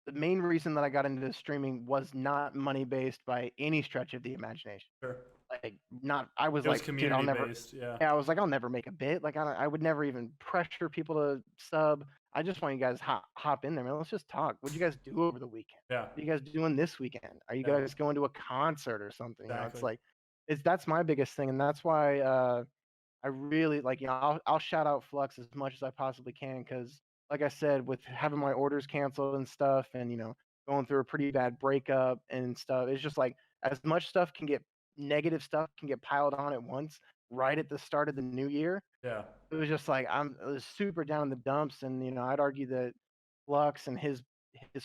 the main reason that I got into streaming was not money based by any stretch of the imagination.
Sure.
Like not I was
It was
like, dude, I'll
community
never
based. Yeah.
yeah, I was like, I'll never make a bit. Like I would never even pressure people to sub. I just want you guys hop in there, man. Let's just talk. What'd you guys do over the weekend?
Yeah.
What are you guys doing this weekend? Are you
Yeah.
guys going to a concert or something? It's
Exactly.
like that's my biggest thing, and that's why I really like, I'll shout out Flux as much as I possibly can because, like I said, with having my orders canceled and stuff, and going through a pretty bad breakup and stuff, it's just like as much negative stuff can get piled on at once right at the start of the new year.
Yeah.
It was just like I was super down in the dumps, and I'd argue that Flux and his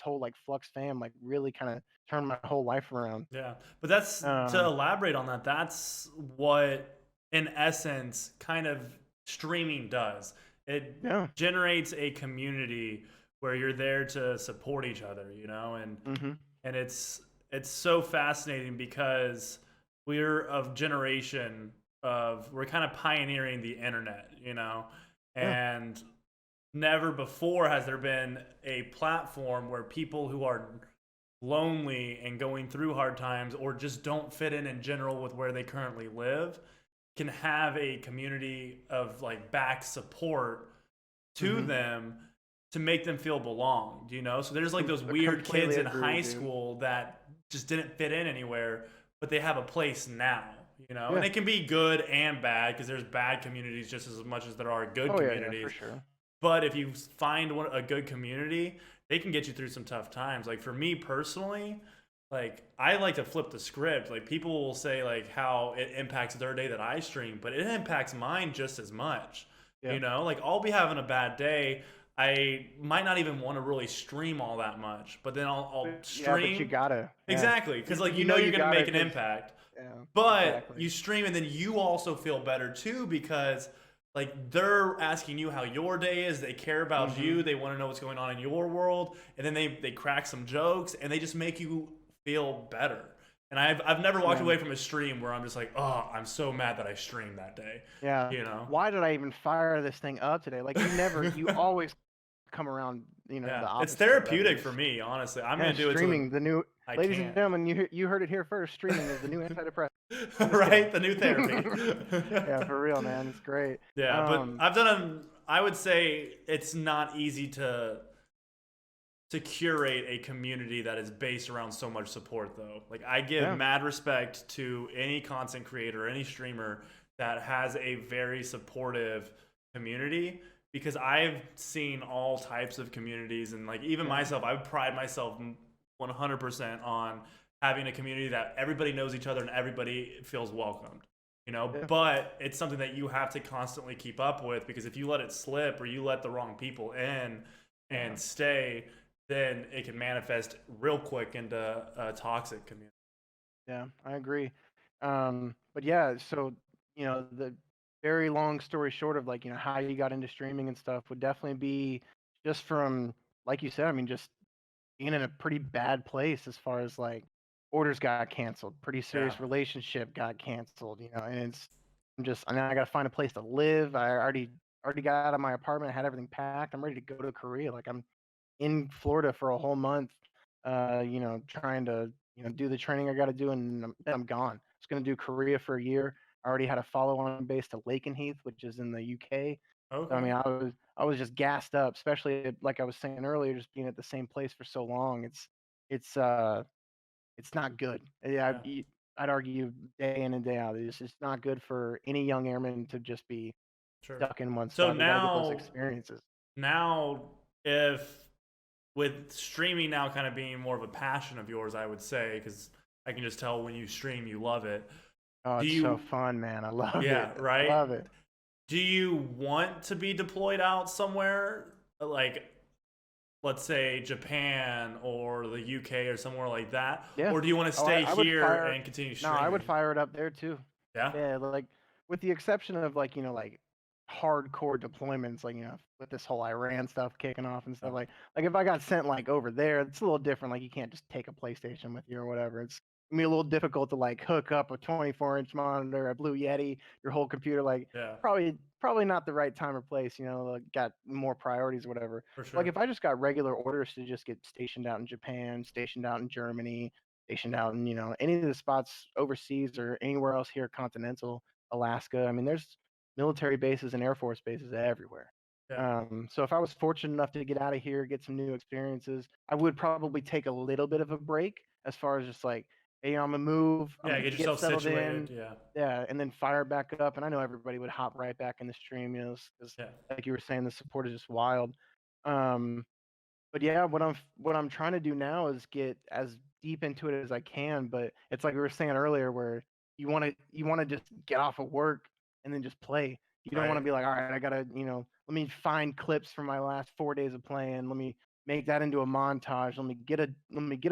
whole like Flux fam like really kind of turned my whole life around.
Yeah. But that's to
Um,
elaborate on that. That's what, in essence, kind of streaming does. It
yeah.
generates a community where you're there to support each other, and
Mm-hmm.
it's so fascinating because we're of generation of we're kind of pioneering the internet,
Yeah.
and never before has there been a platform where people who are lonely and going through hard times or just don't fit in general with where they currently live can have a community of like back support to
Mm-hmm.
them to make them feel belonged, you know? So there's like those
I
weird kids
completely
in
agree,
high
dude.
school that just didn't fit in anywhere, but they have a place now, you know? And
Yeah.
it can be good and bad because there's bad communities just as much as there are good
Oh yeah, yeah, for
communities.
sure.
But if you find a good community, they can get you through some tough times. Like for me personally, like I like to flip the script. Like people will say like how it impacts their day that I stream, but it impacts mine just as much.
Yeah.
You know, like I'll be having a bad day. I might not even want to really stream all that much, but then I'll
Yeah, but you
stream
gotta. Yeah.
exactly because like you
You
know
know
you're
you
gonna
gotta,
make an
cause
impact,
yeah,
but
exactly.
you stream and then you also feel better too because like they're asking you how your day is, they care about
Mm-hmm.
you, they want to know what's going on in your world, and then they crack some jokes and they just make you feel better. And I've never walked
Yeah.
away from a stream where I'm just like, oh, I'm so mad that I streamed that day,
Yeah.
you know?
Why did I even fire this thing up today? Like you always come around, the
Yeah, it's
opposite of that.
therapeutic for me, honestly. I'm
Yeah,
gonna do it till
streaming the new,
I
ladies and
can't.
gentlemen, you heard it here first. Streaming is the new antidepressant. I'm just kidding.
Right, the new therapy.
Yeah, for real, man. It's great.
Yeah, but
Um,
I've done I would say it's not easy to curate a community that is based around so much support though. Like I give
yeah,
mad respect to any content creator, any streamer that has a very supportive community because I've seen all types of communities and like even
yeah,
myself, I would pride myself 100% on having a community that everybody knows each other and everybody feels welcomed. You know,
yeah,
but it's something that you have to constantly keep up with because if you let it slip or you let the wrong people in
yeah.
and stay, then it can manifest real quick into a toxic community.
Yeah, I agree. But yeah, so the very long story short of like, how you got into streaming and stuff would definitely be just from, like you said, I mean, just being in a pretty bad place as far as like orders got canceled, pretty
Yeah.
serious relationship got canceled, and I mean, I gotta find a place to live. I already got out of my apartment, had everything packed. I'm ready to go to Korea. Like I'm in Florida for a whole month, trying to, do the training I got to do, and then I'm gone. I was going to do Korea for a year. I already had a follow-on base to Lakenheath, which is in the UK. So I
Okay.
mean, I was just gassed up, especially like I was saying earlier, just being at the same place for so long. It's it's not good. Yeah,
Yeah.
I'd argue day in and day out. It's just not good for any young airman to just be
Sure.
stuck in one
So
spot. They got to get those experiences.
now, if with streaming now kind of being more of a passion of yours, I would say, because I can just tell when you stream, you love it.
Oh,
Do
it's so
you,
fun, man. I love
yeah,
it. I
right?
love it.
Do you want to be deployed out somewhere like let's say Japan or the UK or somewhere like that,
Yeah.
or do you want to
Oh,
stay
I would
here
fire.
and continue
No, I would
streaming?
fire it up there too.
Yeah.
Yeah, like with the exception of like, like hardcore deployments, like, with this whole Iran stuff kicking off and
Yeah.
stuff like if I got sent like over there, it's a little different. Like you can't just take a PlayStation with you or whatever. It's gonna be a little difficult to like hook up a 24-inch monitor, a Blue Yeti, your whole computer. Like
Yeah.
probably not the right time or place. Like, got more priorities or whatever.
For
Like
sure.
if I just got regular orders to just get stationed out in Japan, stationed out in Germany, stationed out in any of the spots overseas or anywhere else here, continental Alaska. I mean, there's military bases and Air Force bases everywhere.
Yeah.
So if I was fortunate enough to get out of here, get some new experiences, I would probably take a little bit of a break as far as just like, hey, I'm gonna move, I'm
Yeah.
gonna
Get
get
yourself
settled
situated.
in,
Yeah.
yeah, and then fire back up. And I know everybody would hop right back in the stream, because
Yeah.
like you were saying, the support is just wild. Um, but yeah, what I'm trying to do now is get as deep into it as I can. But it's like we were saying earlier, where you want to just get off of work and then just play. You don't want
Right.
to be like, all right, I gotta, let me find clips from my last 4 days of playing. Let me make that into a montage. Let me get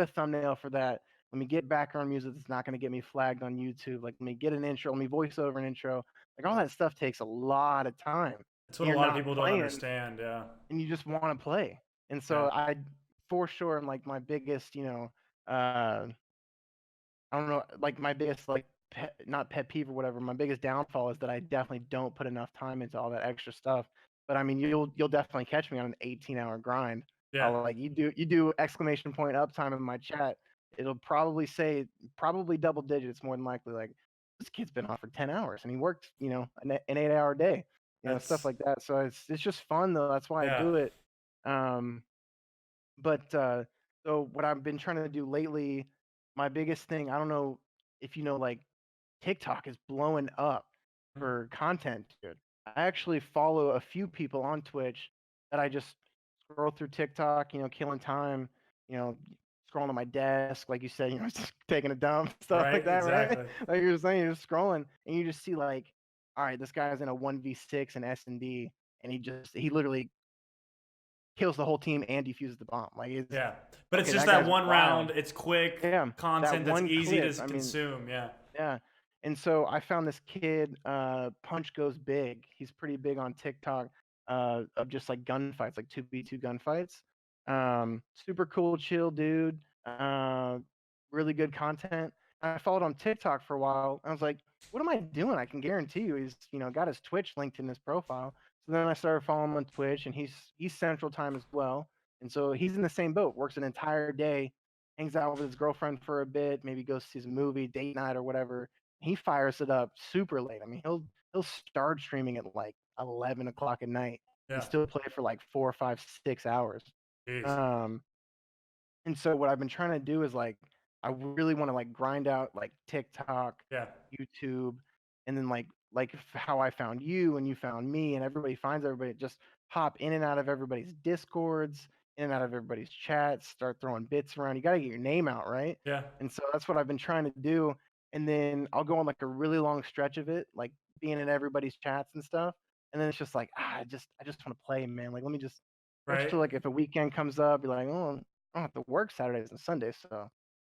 a thumbnail for that. Let me get background music that's not going to get me flagged on YouTube. Like, let me get an intro. Let me voice over an intro. Like, all that stuff takes a lot of time.
That's what
And
a
you're
lot of
not
people don't
playing,
understand. Yeah.
and you just want to play. And
Yeah.
so I, for sure, am like my biggest, uh, I don't know, like my biggest like not pet peeve or whatever. My biggest downfall is that I definitely don't put enough time into all that extra stuff. But I mean, you'll definitely catch me on an 18-hour grind.
Yeah.
I'll like you do exclamation point uptime in my chat. It'll probably say probably double digits more than likely. Like, this kid's been on for 10 hours and he worked an 8-hour day. Stuff
That's
like that. So it's just fun though. That's why I
yeah.
do it. Um, but so what I've been trying to do lately, my biggest thing, I don't know if you know, like TikTok is blowing up
Mm.
for content, dude. I actually follow a few people on Twitch that I just scroll through TikTok, killing time, you know, scrolling on my desk, like you said, just taking a dump, stuff like
Right,
that, right?
exactly.
Like you were saying, you're just scrolling and you just see like, all right, this guy's in a 1v6 in S&D and he literally kills the whole team and defuses the bomb. Like it's
Yeah, but it's
okay,
just
that
that
guy's
one
wild.
round. It's quick
Yeah, that
content that's
one
easy to
clip. I mean,
consume. Yeah,
yeah. And so I found this kid, Punch Goes Big. He's pretty big on TikTok, of just like gunfights, like 2v2 gunfights. Super cool, chill dude. Really good content. I followed on TikTok for a while. I was like, what am I doing? I can guarantee you he's, got his Twitch linked in his profile. So then I started following him on Twitch and he's Central Time as well. And so he's in the same boat, works an entire day, hangs out with his girlfriend for a bit, maybe goes sees a movie, date night or whatever. He fires it up super late. I mean, he'll start streaming at like 11 o'clock at night and
yeah.
still play for like 4, 5, 6 hours.
Jeez.
Um, and so what I've been trying to do is like I really want to like grind out like TikTok,
Yeah,
YouTube, and then how I found you and you found me and everybody finds everybody. Just hop in and out of everybody's discords, in and out of everybody's chats, start throwing bits around. You got to get your name out, right?
yeah.
And so that's what I've been trying to do. And then I'll go on like a really long stretch of it, like being in everybody's chats and stuff. And then it's just like, I just want to play, man. Like, let me just,
Right.
especially like if a weekend comes up, you're like, oh, I don't have to work Saturdays and Sundays, so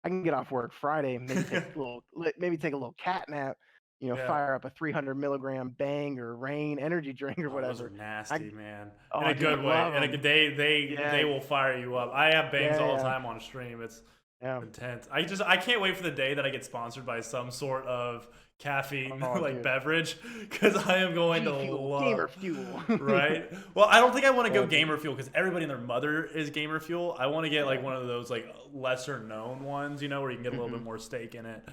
I can get off work Friday, maybe take a little cat nap,
Yeah.
fire up a 300 milligram Bang or Rain energy drink or
Oh, those are
whatever. I
nasty, man. In
oh,
a
dude, I
good way.
love
In a
them.
they
Yeah,
will fire you up. I have bangs
yeah,
all the
yeah,
time on stream. It's
yeah.
intense. I can't wait for the day that I get sponsored by some sort of caffeine
Oh,
like
dude,
beverage because I am going
G
to
Fuel,
love.
Gamer Fuel.
Right. Well, I don't think I want to go
Yeah, dude.
gamer fuel because everybody and their mother is gamer fuel. I want to get like
Yeah.
one of those like lesser known ones, where you can get a little bit
Hmm.
more stake in it.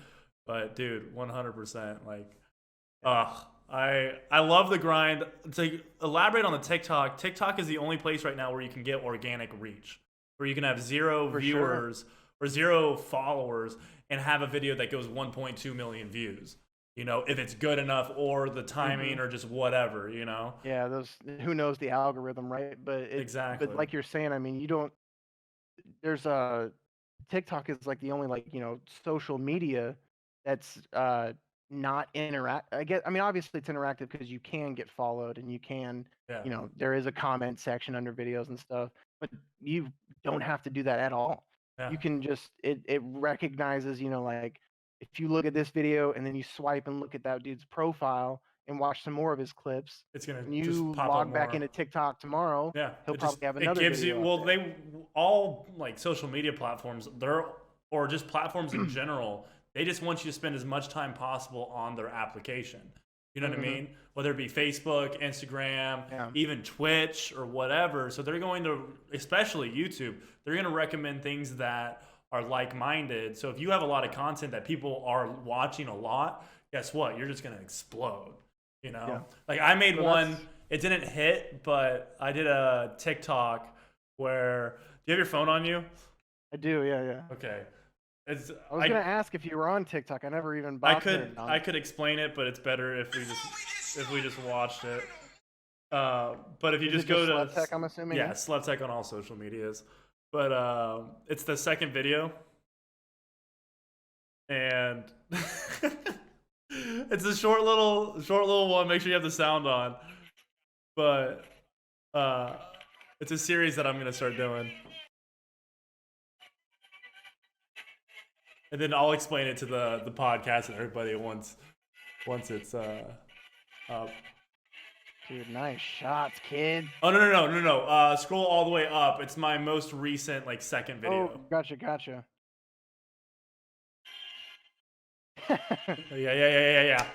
But dude, 100%. Like,
Yeah.
I love the grind. To elaborate on the TikTok, TikTok is the only place right now where you can get organic reach, where you can have zero
For sure.
viewers or zero followers and have a video that goes 1.2 million views. If it's good enough or the
Hmm.
timing or just whatever.
Yeah, those who knows the algorithm, right? But
Exactly.
like you're saying, I mean, you don't. There's a TikTok is like the only social media that's not interact. I mean, obviously it's interactive because you can get followed and you can,
Yeah.
there is a comment section under videos and stuff, but you don't have to do that at all.
Yeah.
You can just it recognizes, like if you look at this video and then you swipe and look at that dude's profile and watch some more of his clips
It's gonna
and
just
you
pop up
log back
more.
into TikTok tomorrow,
Yeah,
he'll probably have
it
another
gives you,
video up
well,
there.
they all like social media platforms, they're or just platforms in general, they just want you to spend as much time possible on their application. You know what I
Hmm.
mean? Whether it be Facebook, Instagram,
Yeah.
even Twitch or whatever. So they're going to, especially YouTube, they're going to recommend things that are like-minded. So if you have a lot of content that people are watching a lot, guess what? You're just going to explode.
Yeah.
Like I made
So
one,
that's
it didn't hit, but I did a TikTok where, do you have your phone on you?
I do, yeah, yeah.
Okay. It's
I was gonna ask if you were on TikTok. I never even
I
bothered
could
on
I
it.
could explain it, but it's better if we just watched it. But if you
Is it
just go
just
to
Slevtek, I'm assuming?
yeah,
Yeah.
Slevtek on all social medias. But it's the second video, and it's a short little one. Make sure you have the sound on. But uh, it's a series that I'm gonna start doing. And then I'll explain it to the podcast and everybody once it's up.
Dude, nice shots, kid.
Oh no. Scroll all the way up. It's my most recent like second
Oh,
video.
gotcha.
Yeah.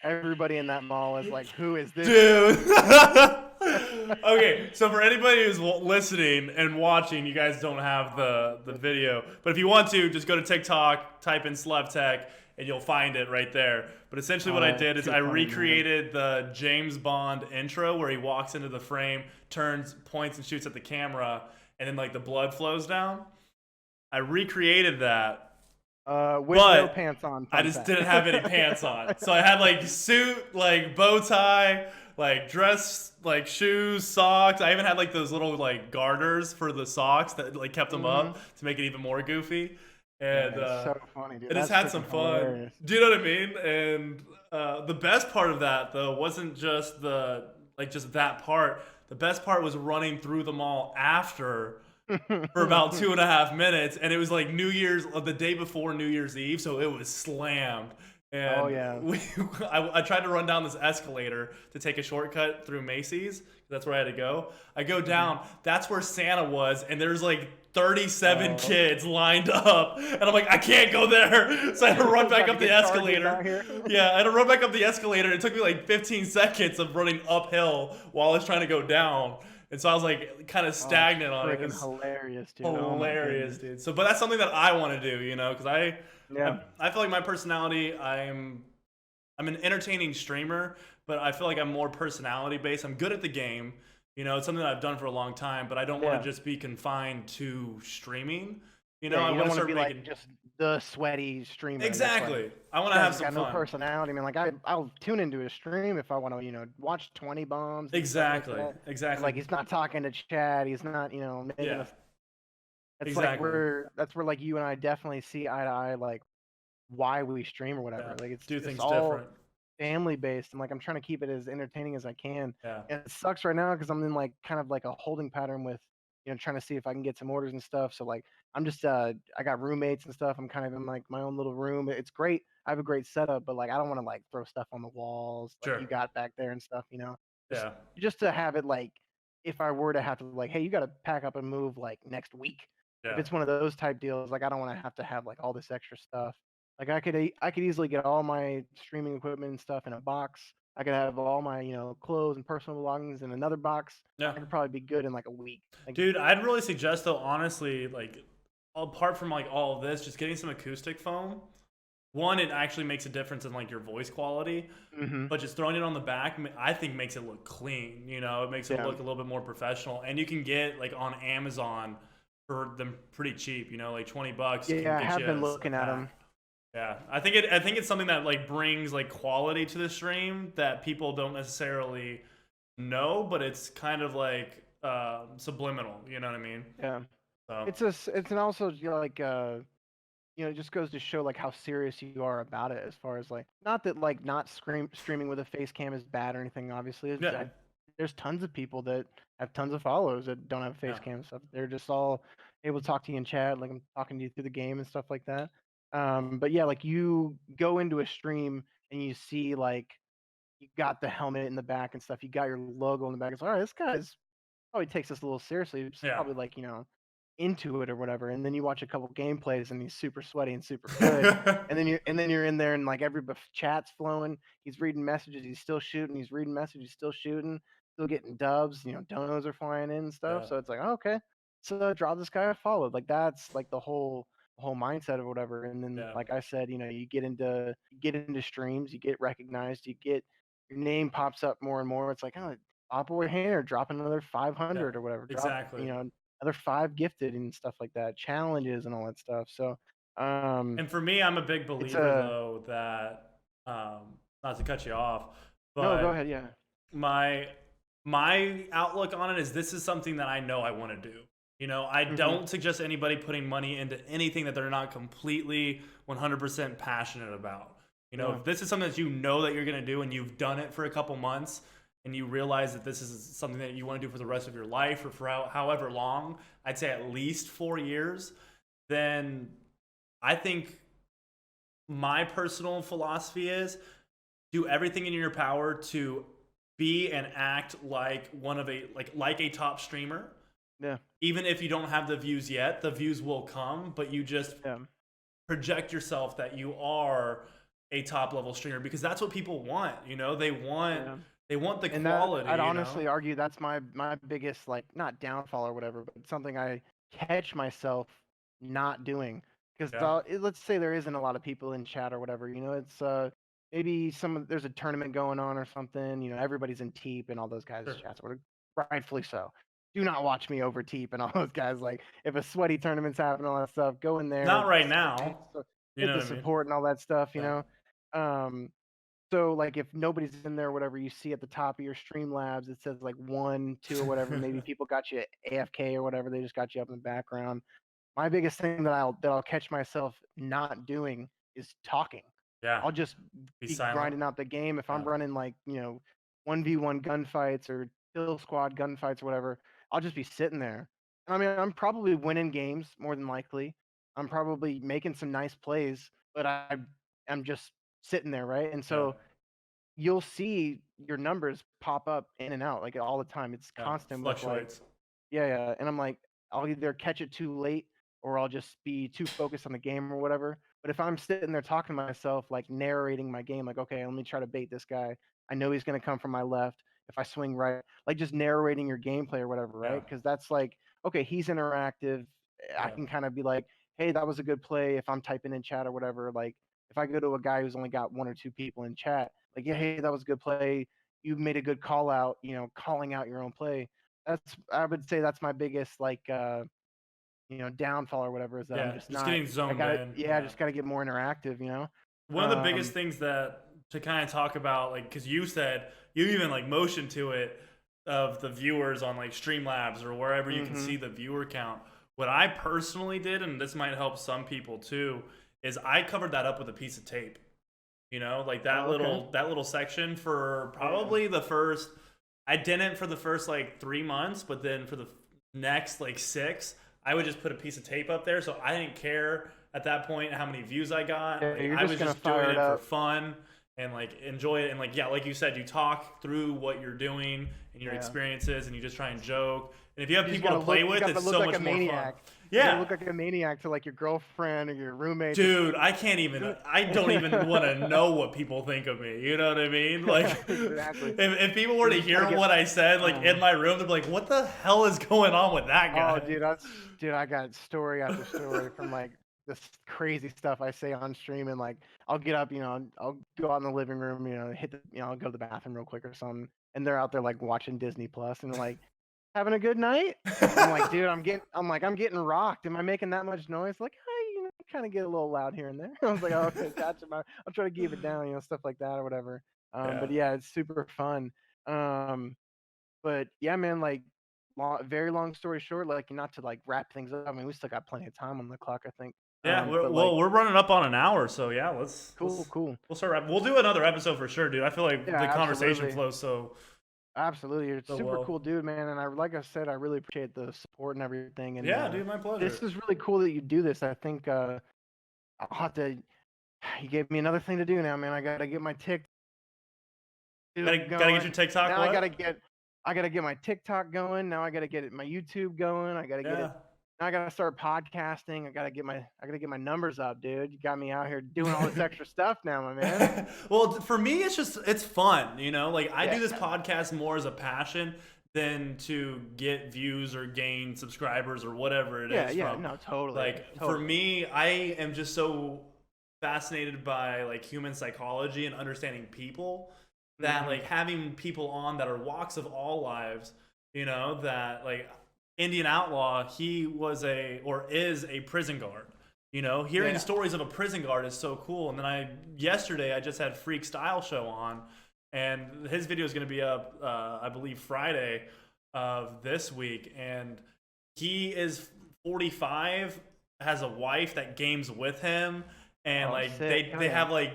Everybody in that mall is like, who is this?
Dude. Okay, so for anybody who's listening and watching, you guys don't have the video, but if you want to, just go to TikTok, type in Slevtek, and you'll find it right there. But essentially what I did is
Too
I
funny, man.
recreated the James Bond intro where he walks into the frame, turns, points, and shoots at the camera, and then like the blood flows down. I recreated that,
With no
but
pants on.
I
Fun
just
fact.
didn't have any pants on. So I had like suit, like bow tie, like dress, like shoes, socks. I even had like those little like garters for the socks that like kept them up to make it even more goofy. And
Yeah, it's so funny, dude.
I just
That's
had some
freaking
fun.
hilarious.
Do you know what I mean? And the best part of that though wasn't just just that part. The best part was running through the mall after for about 2.5 minutes, and it was like the day before New Year's Eve, so it was slammed. And
Oh, yeah.
I tried to run down this escalator to take a shortcut through Macy's. That's where I had to go. I go down. That's where Santa was, and there's like 37 kids lined up, and I'm like, I can't go there. So I had to run back up the escalator. Yeah, I had to run back up the escalator. It took me like 15 seconds of running uphill while I was trying to go down. And so I was like kind of stagnant on it.
Freaking hilarious, dude.
Hilarious, dude. So, but that's something that I want to do, you know, because I feel like my personality, I'm an entertaining streamer, but I feel like I'm more personality based. I'm good at the game, you know, it's something that I've done for a long time, but I don't want to just be confined to streaming. You know, I
you
want to
don't
start
be
making
like just the sweaty streamer.
exactly. I want to have some
got
fun.
no personality. I mean, like I'll tune into a stream if I want to, you know, watch 20 bombs.
Exactly.
Like
Exactly.
Like he's not talking to Chad. He's not, you know, making a. It's
exactly.
like that's where like you and I definitely see eye to eye, like why we stream or whatever. Like it's
do things
all
different.
family based, and like I'm trying to keep it as entertaining as I can.
Yeah.
And it sucks right now because I'm in like kind of like a holding pattern with, you know, trying to see if I can get some orders and stuff. So like I'm just I got roommates and stuff. I'm kind of in like my own little room. It's great. I have a great setup, but like I don't want to like throw stuff on the walls like you got back there and stuff, you know. Just to have it like if I were to have to like, hey, you got to pack up and move like next week. If it's one of those type deals, like I don't want to have like all this extra stuff. Like I could easily get all my streaming equipment and stuff in a box. I could have all my, you know, clothes and personal belongings in another box. I could probably be good in like a week. Like,
dude, I'd really suggest though, honestly, like apart from like all of this, just getting some acoustic foam. One, it actually makes a difference in like your voice quality, but just throwing it on the back, I think makes it look clean. You know, it makes it look a little bit more professional, and you can get like on Amazon for them pretty cheap. You know, like $20.
Yeah, I have been looking at them.
Yeah, I think it's something that like brings like quality to the stream that people don't necessarily know, but it's kind of like subliminal. You know what I mean?
Yeah.
So.
It's an also, you know, like you know, it just goes to show like how serious you are about it. As far as like, not that like not streaming with a face cam is bad or anything. Obviously, there's tons of people that have tons of followers that don't have face cam stuff. They're just all able to talk to you in chat, like I'm talking to you through the game and stuff like that. But yeah, like you go into a stream and you see like you got the helmet in the back and stuff. You got your logo in the back. It's like, all right, this guy's probably takes this a little seriously. It's probably like, you know, into it or whatever. And then you watch a couple gameplays and he's super sweaty and super good. and then you're in there and like every chat's flowing. He's reading messages. He's still shooting. He's reading messages. He's still shooting. Still getting dubs. You know, donos are flying in and stuff. So it's like, oh, okay, so draw this guy I followed. Like that's like the whole mindset or whatever. And then like I said, you know, you get into streams, you get recognized, you get your name pops up more and more. It's like, oh, BotBoyHaner dropping another 500 or whatever.
Exactly.
You know, another 5 gifted and stuff like that, challenges and all that stuff. So
and for me, I'm a big believer though that not to cut you off, but
no, go ahead. Yeah,
my outlook on it is this is something that I know I want to do. You know, I don't suggest anybody putting money into anything that they're not completely 100% passionate about. You know, if this is something that you know that you're going to do and you've done it for a couple months and you realize that this is something that you want to do for the rest of your life or for however long, I'd say at least 4 years, then I think my personal philosophy is do everything in your power to be and act like like a top streamer.
Yeah.
Even if you don't have the views yet, the views will come, but you just project yourself that you are a top level streamer because that's what people want. You know, they want the quality.
I'd honestly argue that's my biggest, like, not downfall or whatever, but something I catch myself not doing because
Yeah.
let's say there isn't a lot of people in chat or whatever. It's maybe there's a tournament going on or something. Everybody's in Teep and all those guys'
Sure.
chats. Rightfully so. Do not watch me over Teep and all those guys. Like if a sweaty tournament's happening, all that stuff, go in there.
Not right now. You
Hit
know
the
what I mean?
support and all that stuff.
Yeah.
So like if nobody's in there, whatever, you see at the top of your Streamlabs, it says like 1, 2 or whatever. Maybe people got you AFK or whatever. They just got you up in the background. My biggest thing that I'll catch myself not doing is talking.
Yeah.
I'll just
Be
be
silent.
grinding out the game. If I'm
Yeah.
running like 1v1 gunfights or kill squad gunfights or whatever, I'll just be sitting there. I mean, I'm probably winning games more than likely. I'm probably making some nice plays, but I'm just sitting there, right? And so you'll see your numbers pop up in and out like all the time. It's
Yeah.
constant with like,
Fluctuates.
yeah. And I'm like, I'll either catch it too late or I'll just be too focused on the game or whatever. But if I'm sitting there talking to myself, like narrating my game, like, okay, let me try to bait this guy. I know he's going to come from my left. If I swing right, like just narrating your gameplay or whatever, right?
Yeah.
Because that's like, okay, he's interactive. I
Yeah.
can kind of be like, hey, that was a good play. If I'm typing in chat or whatever, like if I go to a guy who's only got 1 or 2 people in chat, like, yeah, hey, that was a good play. You made a good call out, calling out your own play. I would say that's my biggest like downfall or whatever is that I'm
Yeah.
just
Just
not
getting zoned in.
I just gotta get more interactive.
One of the biggest things that to kind of talk about, like, because you said you even like motioned to it of the viewers on like Streamlabs or wherever you can see the viewer count. What I personally did, and this might help some people too, is I covered that up with a piece of tape. Like that little section for probably the first. I didn't for the first like 3 months, but then for the next like 6, I would just put a piece of tape up there, so I didn't care at that point how many views I got.
Yeah,
I was just doing it for fun and like enjoy it. And like like you said, you talk through what you're doing and your experiences, and you just try and joke. And if you have people to play with, it's so much more fun.
Yeah, you look like a maniac to like your girlfriend or your roommate.
Dude, I don't even want to know what people think of me. You know what I mean? Like,
exactly.
if people were to hear what I said, like in my room, they'd be like, "What the hell is going on with that guy?"
Oh, dude, I got story after story from like this crazy stuff I say on stream, and like I'll get up, I'll go out in the living room, I'll go to the bathroom real quick or something, and they're out there like watching Disney Plus, and they're like, having a good night. I'm like, dude, I'm getting rocked. Am I making that much noise? Like, hey, kind of get a little loud here and there. I was like, oh, okay, gotcha. I'll try to keep it down, stuff like that or whatever. But yeah, it's super fun. But yeah, man, like, very long story short, like, not to like wrap things up. I mean, we still got plenty of time on the clock, I think.
Yeah, we're running up on an hour, so yeah,
cool.
We'll start. We'll do another episode for sure, dude. I feel like the conversation flows so.
Absolutely, you're a super cool dude, man. And like I said, I really appreciate the support and everything. And
yeah, dude, my pleasure.
This is really cool that you do this. I think I'll have to. You gave me another thing to do now, man. I gotta get my TikTok.
Gotta get your TikTok.
Now I gotta get my TikTok going. Now I gotta get my YouTube going. I gotta get it. Now I gotta start podcasting. I gotta get my numbers up, dude. You got me out here doing all this extra stuff now, my man.
Well, for me, it's fun. Like I do this podcast more as a passion than to get views or gain subscribers or whatever it is.
Yeah, no, totally.
Like for me, I am just so fascinated by like human psychology and understanding people that like having people on that are walks of all lives. That like. Indian Outlaw, he was is a prison guard. Hearing stories of a prison guard is so cool. And then yesterday I just had Freak Style Show on, and his video is going to be up, I believe Friday of this week. And he is 45, has a wife that games with him, and they have like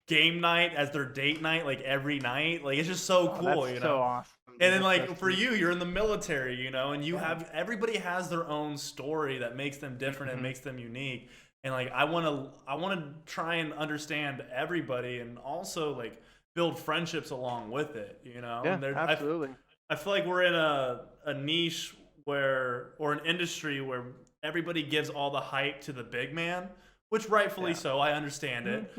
game night as their date night like every night. Like it's just so cool.
That's so awesome.
And then like for you're in the military, and you have everybody has their own story that makes them different and makes them unique. And like I want to try and understand everybody and also like build friendships along with it,
Yeah,
and
absolutely.
I feel like we're in a niche or an industry where everybody gives all the hype to the big man, which rightfully so. I understand it.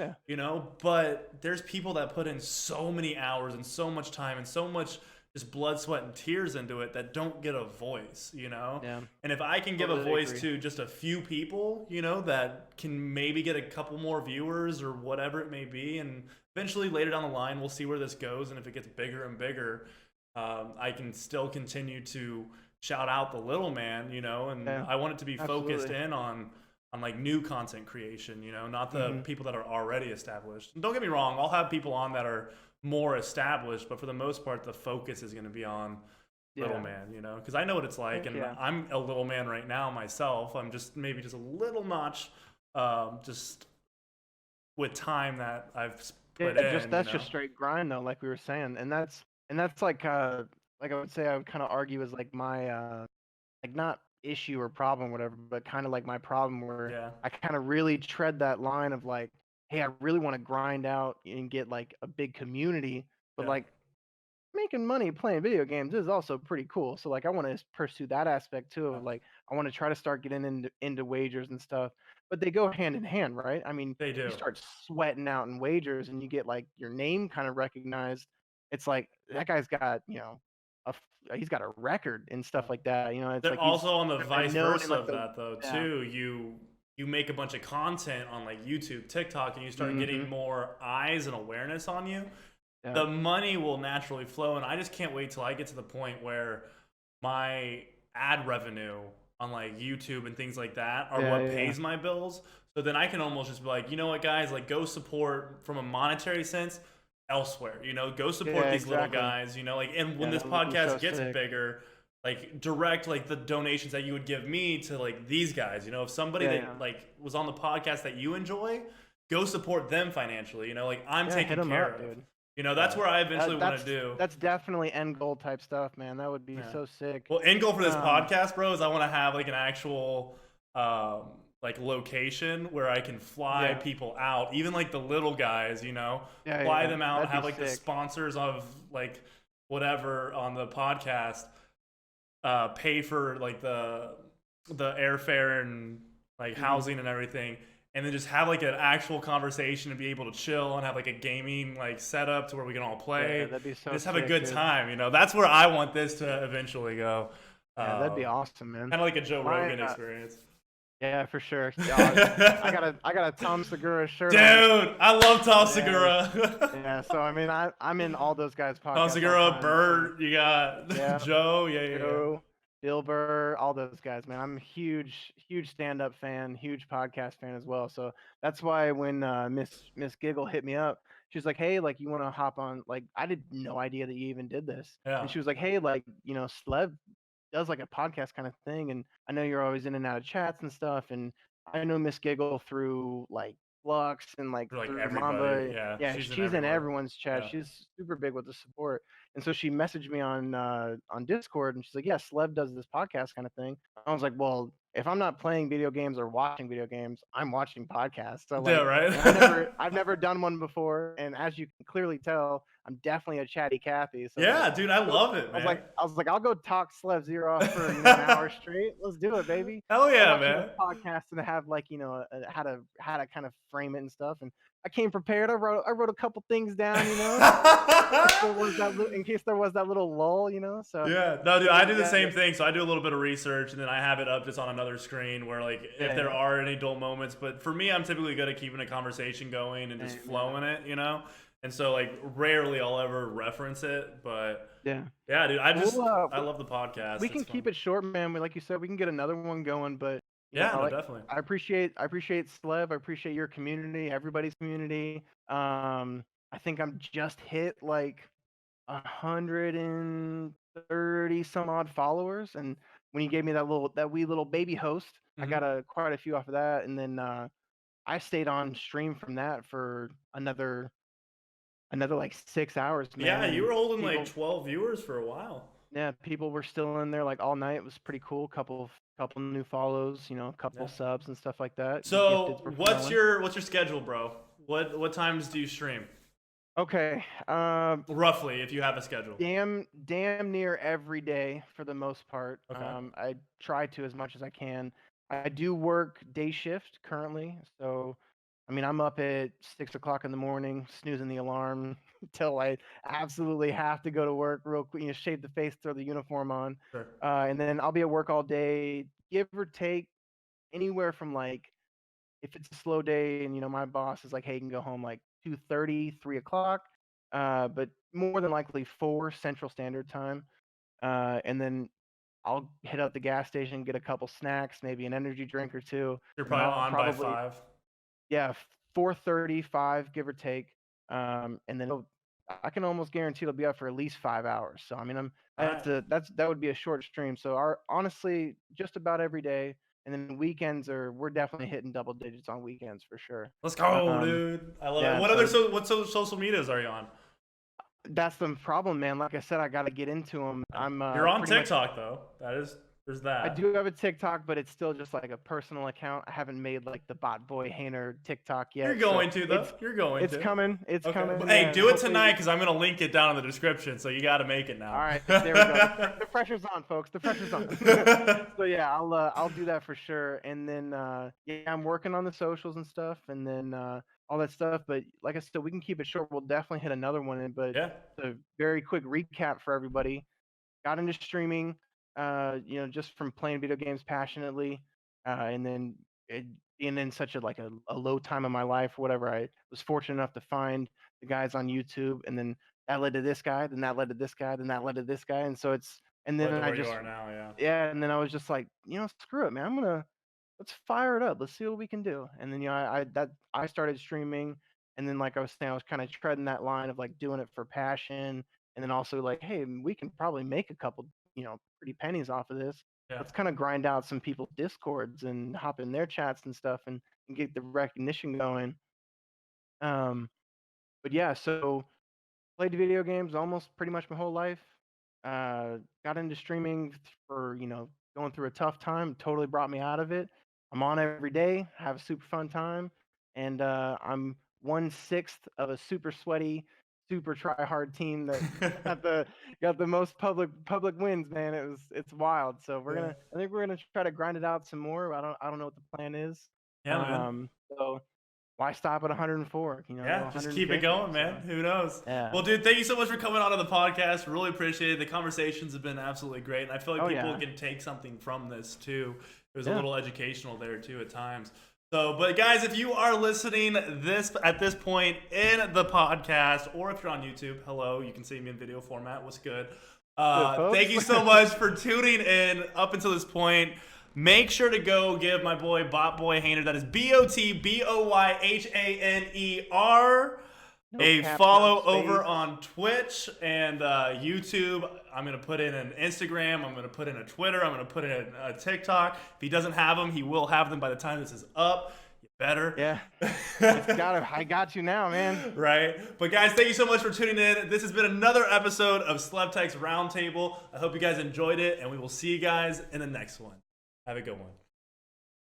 But there's people that put in so many hours and so much time and so much just blood, sweat, and tears into it that don't get a voice, you know?
Yeah.
And if I can give a
Totally
voice
agree.
to just a few people, you know, that can maybe get a couple more viewers or whatever it may be, and eventually later down the line, we'll see where this goes. And if it gets bigger and bigger, I can still continue to shout out the little man, you know, and
Yeah.
I want it to be focused
Absolutely.
in on like new content creation, you know, not the
Hmm.
people that are already established. And don't get me wrong, I'll have people on that are more established, but for the most part, the focus is going to be on little
Yeah.
man, you know, because I know what it's like,
Heck
and
yeah.
I'm a little man right now myself. I'm just maybe just a little notch, just with time that I've
Yeah,
put
just
in, you
that's
know.
just straight grind though, like we were saying, and that's like I would say I would kind of argue is like my like not issue or problem, whatever, but kind of like my problem where
Yeah,
I kind of really tread that line of like, hey, I really want to grind out and get like a big community, but
yeah,
like making money playing video games is also pretty cool. So like I want to pursue that aspect too
yeah.
of like I want to try to start getting into wagers and stuff. But they go hand in hand, right? I mean,
They
you
do.
start sweating out in wagers and you get like your name kind of recognized. It's like that guy's got, he's got a record and
Yeah.
stuff like that. It's
They're
like he's
also on the
kind of
vice
known in
versa
like
of
the
that though
yeah.
too. You make a bunch of content on like YouTube, TikTok, and you start
Hmm.
getting more eyes and awareness on you.
Yeah.
The money will naturally flow, and I just can't wait till I get to the point where my ad revenue on like YouTube and things like that are
Yeah,
what
yeah, yeah.
pays my bills. So then I can almost just be like, you know what, guys, like go support from a monetary sense elsewhere. You know, go support
Yeah,
these little
exactly.
guys. You know, like, and when
Yeah,
this
that would be so
podcast gets
sick.
bigger, like direct like the donations that you would give me to like these guys. You know, if somebody
Yeah, yeah.
that like was on the podcast that you enjoy, go support them financially. You know, like I'm
Yeah, hit
taken
him
care
up,
of.
dude.
You know, that's
Yeah.
where I eventually want to
That's
do.
that's definitely end goal type stuff, man. That would be
Yeah.
so sick.
Well, end goal for this
Um,
podcast, bro, is I want to have like an actual like location where I can fly
yeah,
people out, even like the little guys, you know,
yeah,
fly
yeah.
them out,
That'd be
have like the
sick.
sponsors of like whatever on the podcast pay for like the airfare and like
Hmm.
housing and everything, and then just have like an actual conversation and be able to chill and have like a gaming like setup to where we can all
Yeah,
play
that'd be
and
so
just have a
sick,
good
dude.
time. You know, that's where I want this to eventually go.
Yeah, that'd be
Um,
awesome, man.
Kind of like a Joe
My,
Rogan experience.
yeah, for sure.
Dude,
I got a Tom Segura shirt on.
I love Tom
Yeah,
Segura.
yeah. So I mean, I'm in all those guys'
Tom
podcasts all the
Segura,
time. So
Bert, you got
yeah,
Joe. Yeah, yeah, yeah.
Joe, Bill Burr, all those guys, man. I'm a huge stand-up fan, huge podcast fan as well. So that's why when Miss Giggle hit me up, she's like, "Hey, like, you want to hop on?" Like, I had no idea that you even did this,
Yeah.
and she was like, "Hey, like, Slev does like a podcast kind of thing, and I know you're always in and out of chats and stuff, and I know Miss Giggle through like Flux and like
For like
through
everybody.
Mamba.
Yeah,
Yeah,
she's in
she's in
everywhere.
everyone's chat.
Yeah.
She's super big with the support." And so she messaged me on Discord, and she's like, "Yeah, Slev does this podcast kind of thing." I was like, "Well, if I'm not playing video games or watching video games, I'm watching podcasts." So
Yeah,
like, and
right?
I've never done one before, and as you can clearly tell, I'm definitely a chatty Cathy. So like,
Yeah, dude, I
go.
love it, man.
I was like, I'll go talk Slev's ear off for an hour straight. Let's do it, baby.
Hell
Start
yeah,
watching this
man.
podcast and have like how to kind of frame it and stuff. And I came prepared. I wrote a couple things down, in case there was that little lull. So
Yeah, no, dude, I do the
yeah,
same thing. So I do a little bit of research and then I have it up just on another screen where, like, if
yeah,
there
yeah,
are any dull moments. But for me, I'm typically good at keeping a conversation going and just
same, yeah,
flowing it, you know? And so, like, rarely I'll ever reference it. But
yeah.
yeah, dude,
We'll
I love the
we
podcast. It's
can
fun.
keep it short, man. Like you said, we can get another one going. But
Yeah, no, definitely.
I appreciate Slev. I appreciate your community, everybody's community. I think I'm just hit like 130 some odd followers, and when you gave me that wee little baby host, I
Hmm.
got quite a few off of that, and then I stayed on stream from that for another like 6 hours,
Yeah,
man,
you
and
were holding like
people,
12 viewers for a while.
yeah, people were still in there like all night. It was pretty cool. Couple new follows, a couple
Yeah.
subs and stuff like that. The
So
gifteds were flowing.
what's your schedule, bro? What times do you stream?
Okay,
Roughly, if you have a schedule.
damn near every day for the most part.
Okay.
I try to as much as I can. I do work day shift currently, so I mean, I'm up at 6 o'clock in the morning, snoozing the alarm till I absolutely have to go to work real quick, shave the face, throw the uniform on.
Sure.
And then I'll be at work all day, give or take anywhere from like, if it's a slow day and, my boss is like, hey, you can go home like 2:30, 3 o'clock, but more than likely 4 Central Standard Time. And then I'll hit up the gas station, get a couple snacks, maybe an energy drink or two,
You're
and then
probably
I'll
on by
probably,
5.
yeah, 4:35, give or take. And then I can almost guarantee it'll be up for at least 5 hours. So I mean,
All right.
that would be a short stream. So honestly, just about every day, and then weekends we're definitely hitting double digits on weekends for sure.
Let's go,
Um,
dude. I love it.
yeah,
What
so
social medias are you on?
that's the problem, man. Like I said, I got to get into them. I'm
You're on
pretty much.
TikTok though. There's
I
that.
do have a TikTok, but it's still just like a personal account. I haven't made like the BotBoyHaner TikTok
You're
yet.
going
So
to though. You're going
it's
to.
coming. It's
Okay.
coming.
Hey,
Yeah,
do it
hopefully
tonight because I'm gonna link it down in the description. So you got to make it now.
All right, there we go. The pressure's on, folks. The pressure's on. So yeah, I'll do that for sure. And then yeah, I'm working on the socials and stuff, and then all that stuff. But like I said, we can keep it short. We'll definitely hit another one in. But
Yeah.
a very quick recap for everybody. Got into streaming, just from playing video games passionately, and then being in such a low time of my life, or whatever. I was fortunate enough to find the guys on YouTube, and then that led to this guy, then that led to this guy, then that led to this guy, and so and then
Led to
I
where you
just,
are now. Yeah.
yeah, and then I was just like, screw it, man, let's fire it up, let's see what we can do. And then I started streaming, and then like I was saying, I was kind of treading that line of like doing it for passion, and then also like, hey, we can probably make a couple, pretty pennies off of this.
Yeah.
Let's kind of grind out some people's discords and hop in their chats and stuff, and get the recognition going. But yeah, so played video games almost pretty much my whole life. Got into streaming for, going through a tough time. Totally brought me out of it. I'm on every day, have a super fun time, and I'm 1/6 of a super sweaty, super try hard team that got the most public wins. Man, it's wild. So I think we're gonna try to grind it out some more. I don't know what the plan is.
Yeah, man.
So why stop at 104?
Yeah,
go
just keep
150,
it going, man.
so,
Who knows?
yeah.
Well, dude, thank you so much for coming on to the podcast. Really appreciate it. The conversations have been absolutely great, and I feel like
Oh,
people
yeah.
can take something from this too. There's a
Yeah.
little educational there too at times. So, but guys, if you are listening at this point in the podcast, or if you're on YouTube, hello, you can see me in video format. What's good?
folks.
Thank you so much for tuning in up until this point. Make sure to go give my boy BotBoyHaner, that is BotBoyHaner, a
caps,
follow
no
over
space.
on Twitch and YouTube. I'm going to put in an Instagram. I'm going to put in a Twitter. I'm going to put in a TikTok. If he doesn't have them, he will have them by the time this is up. You better.
Yeah. I got you now, man.
Right? But guys, thank you so much for tuning in. This has been another episode of Slevteks Roundtable. I hope you guys enjoyed it, and we will see you guys in the next one. Have a good one.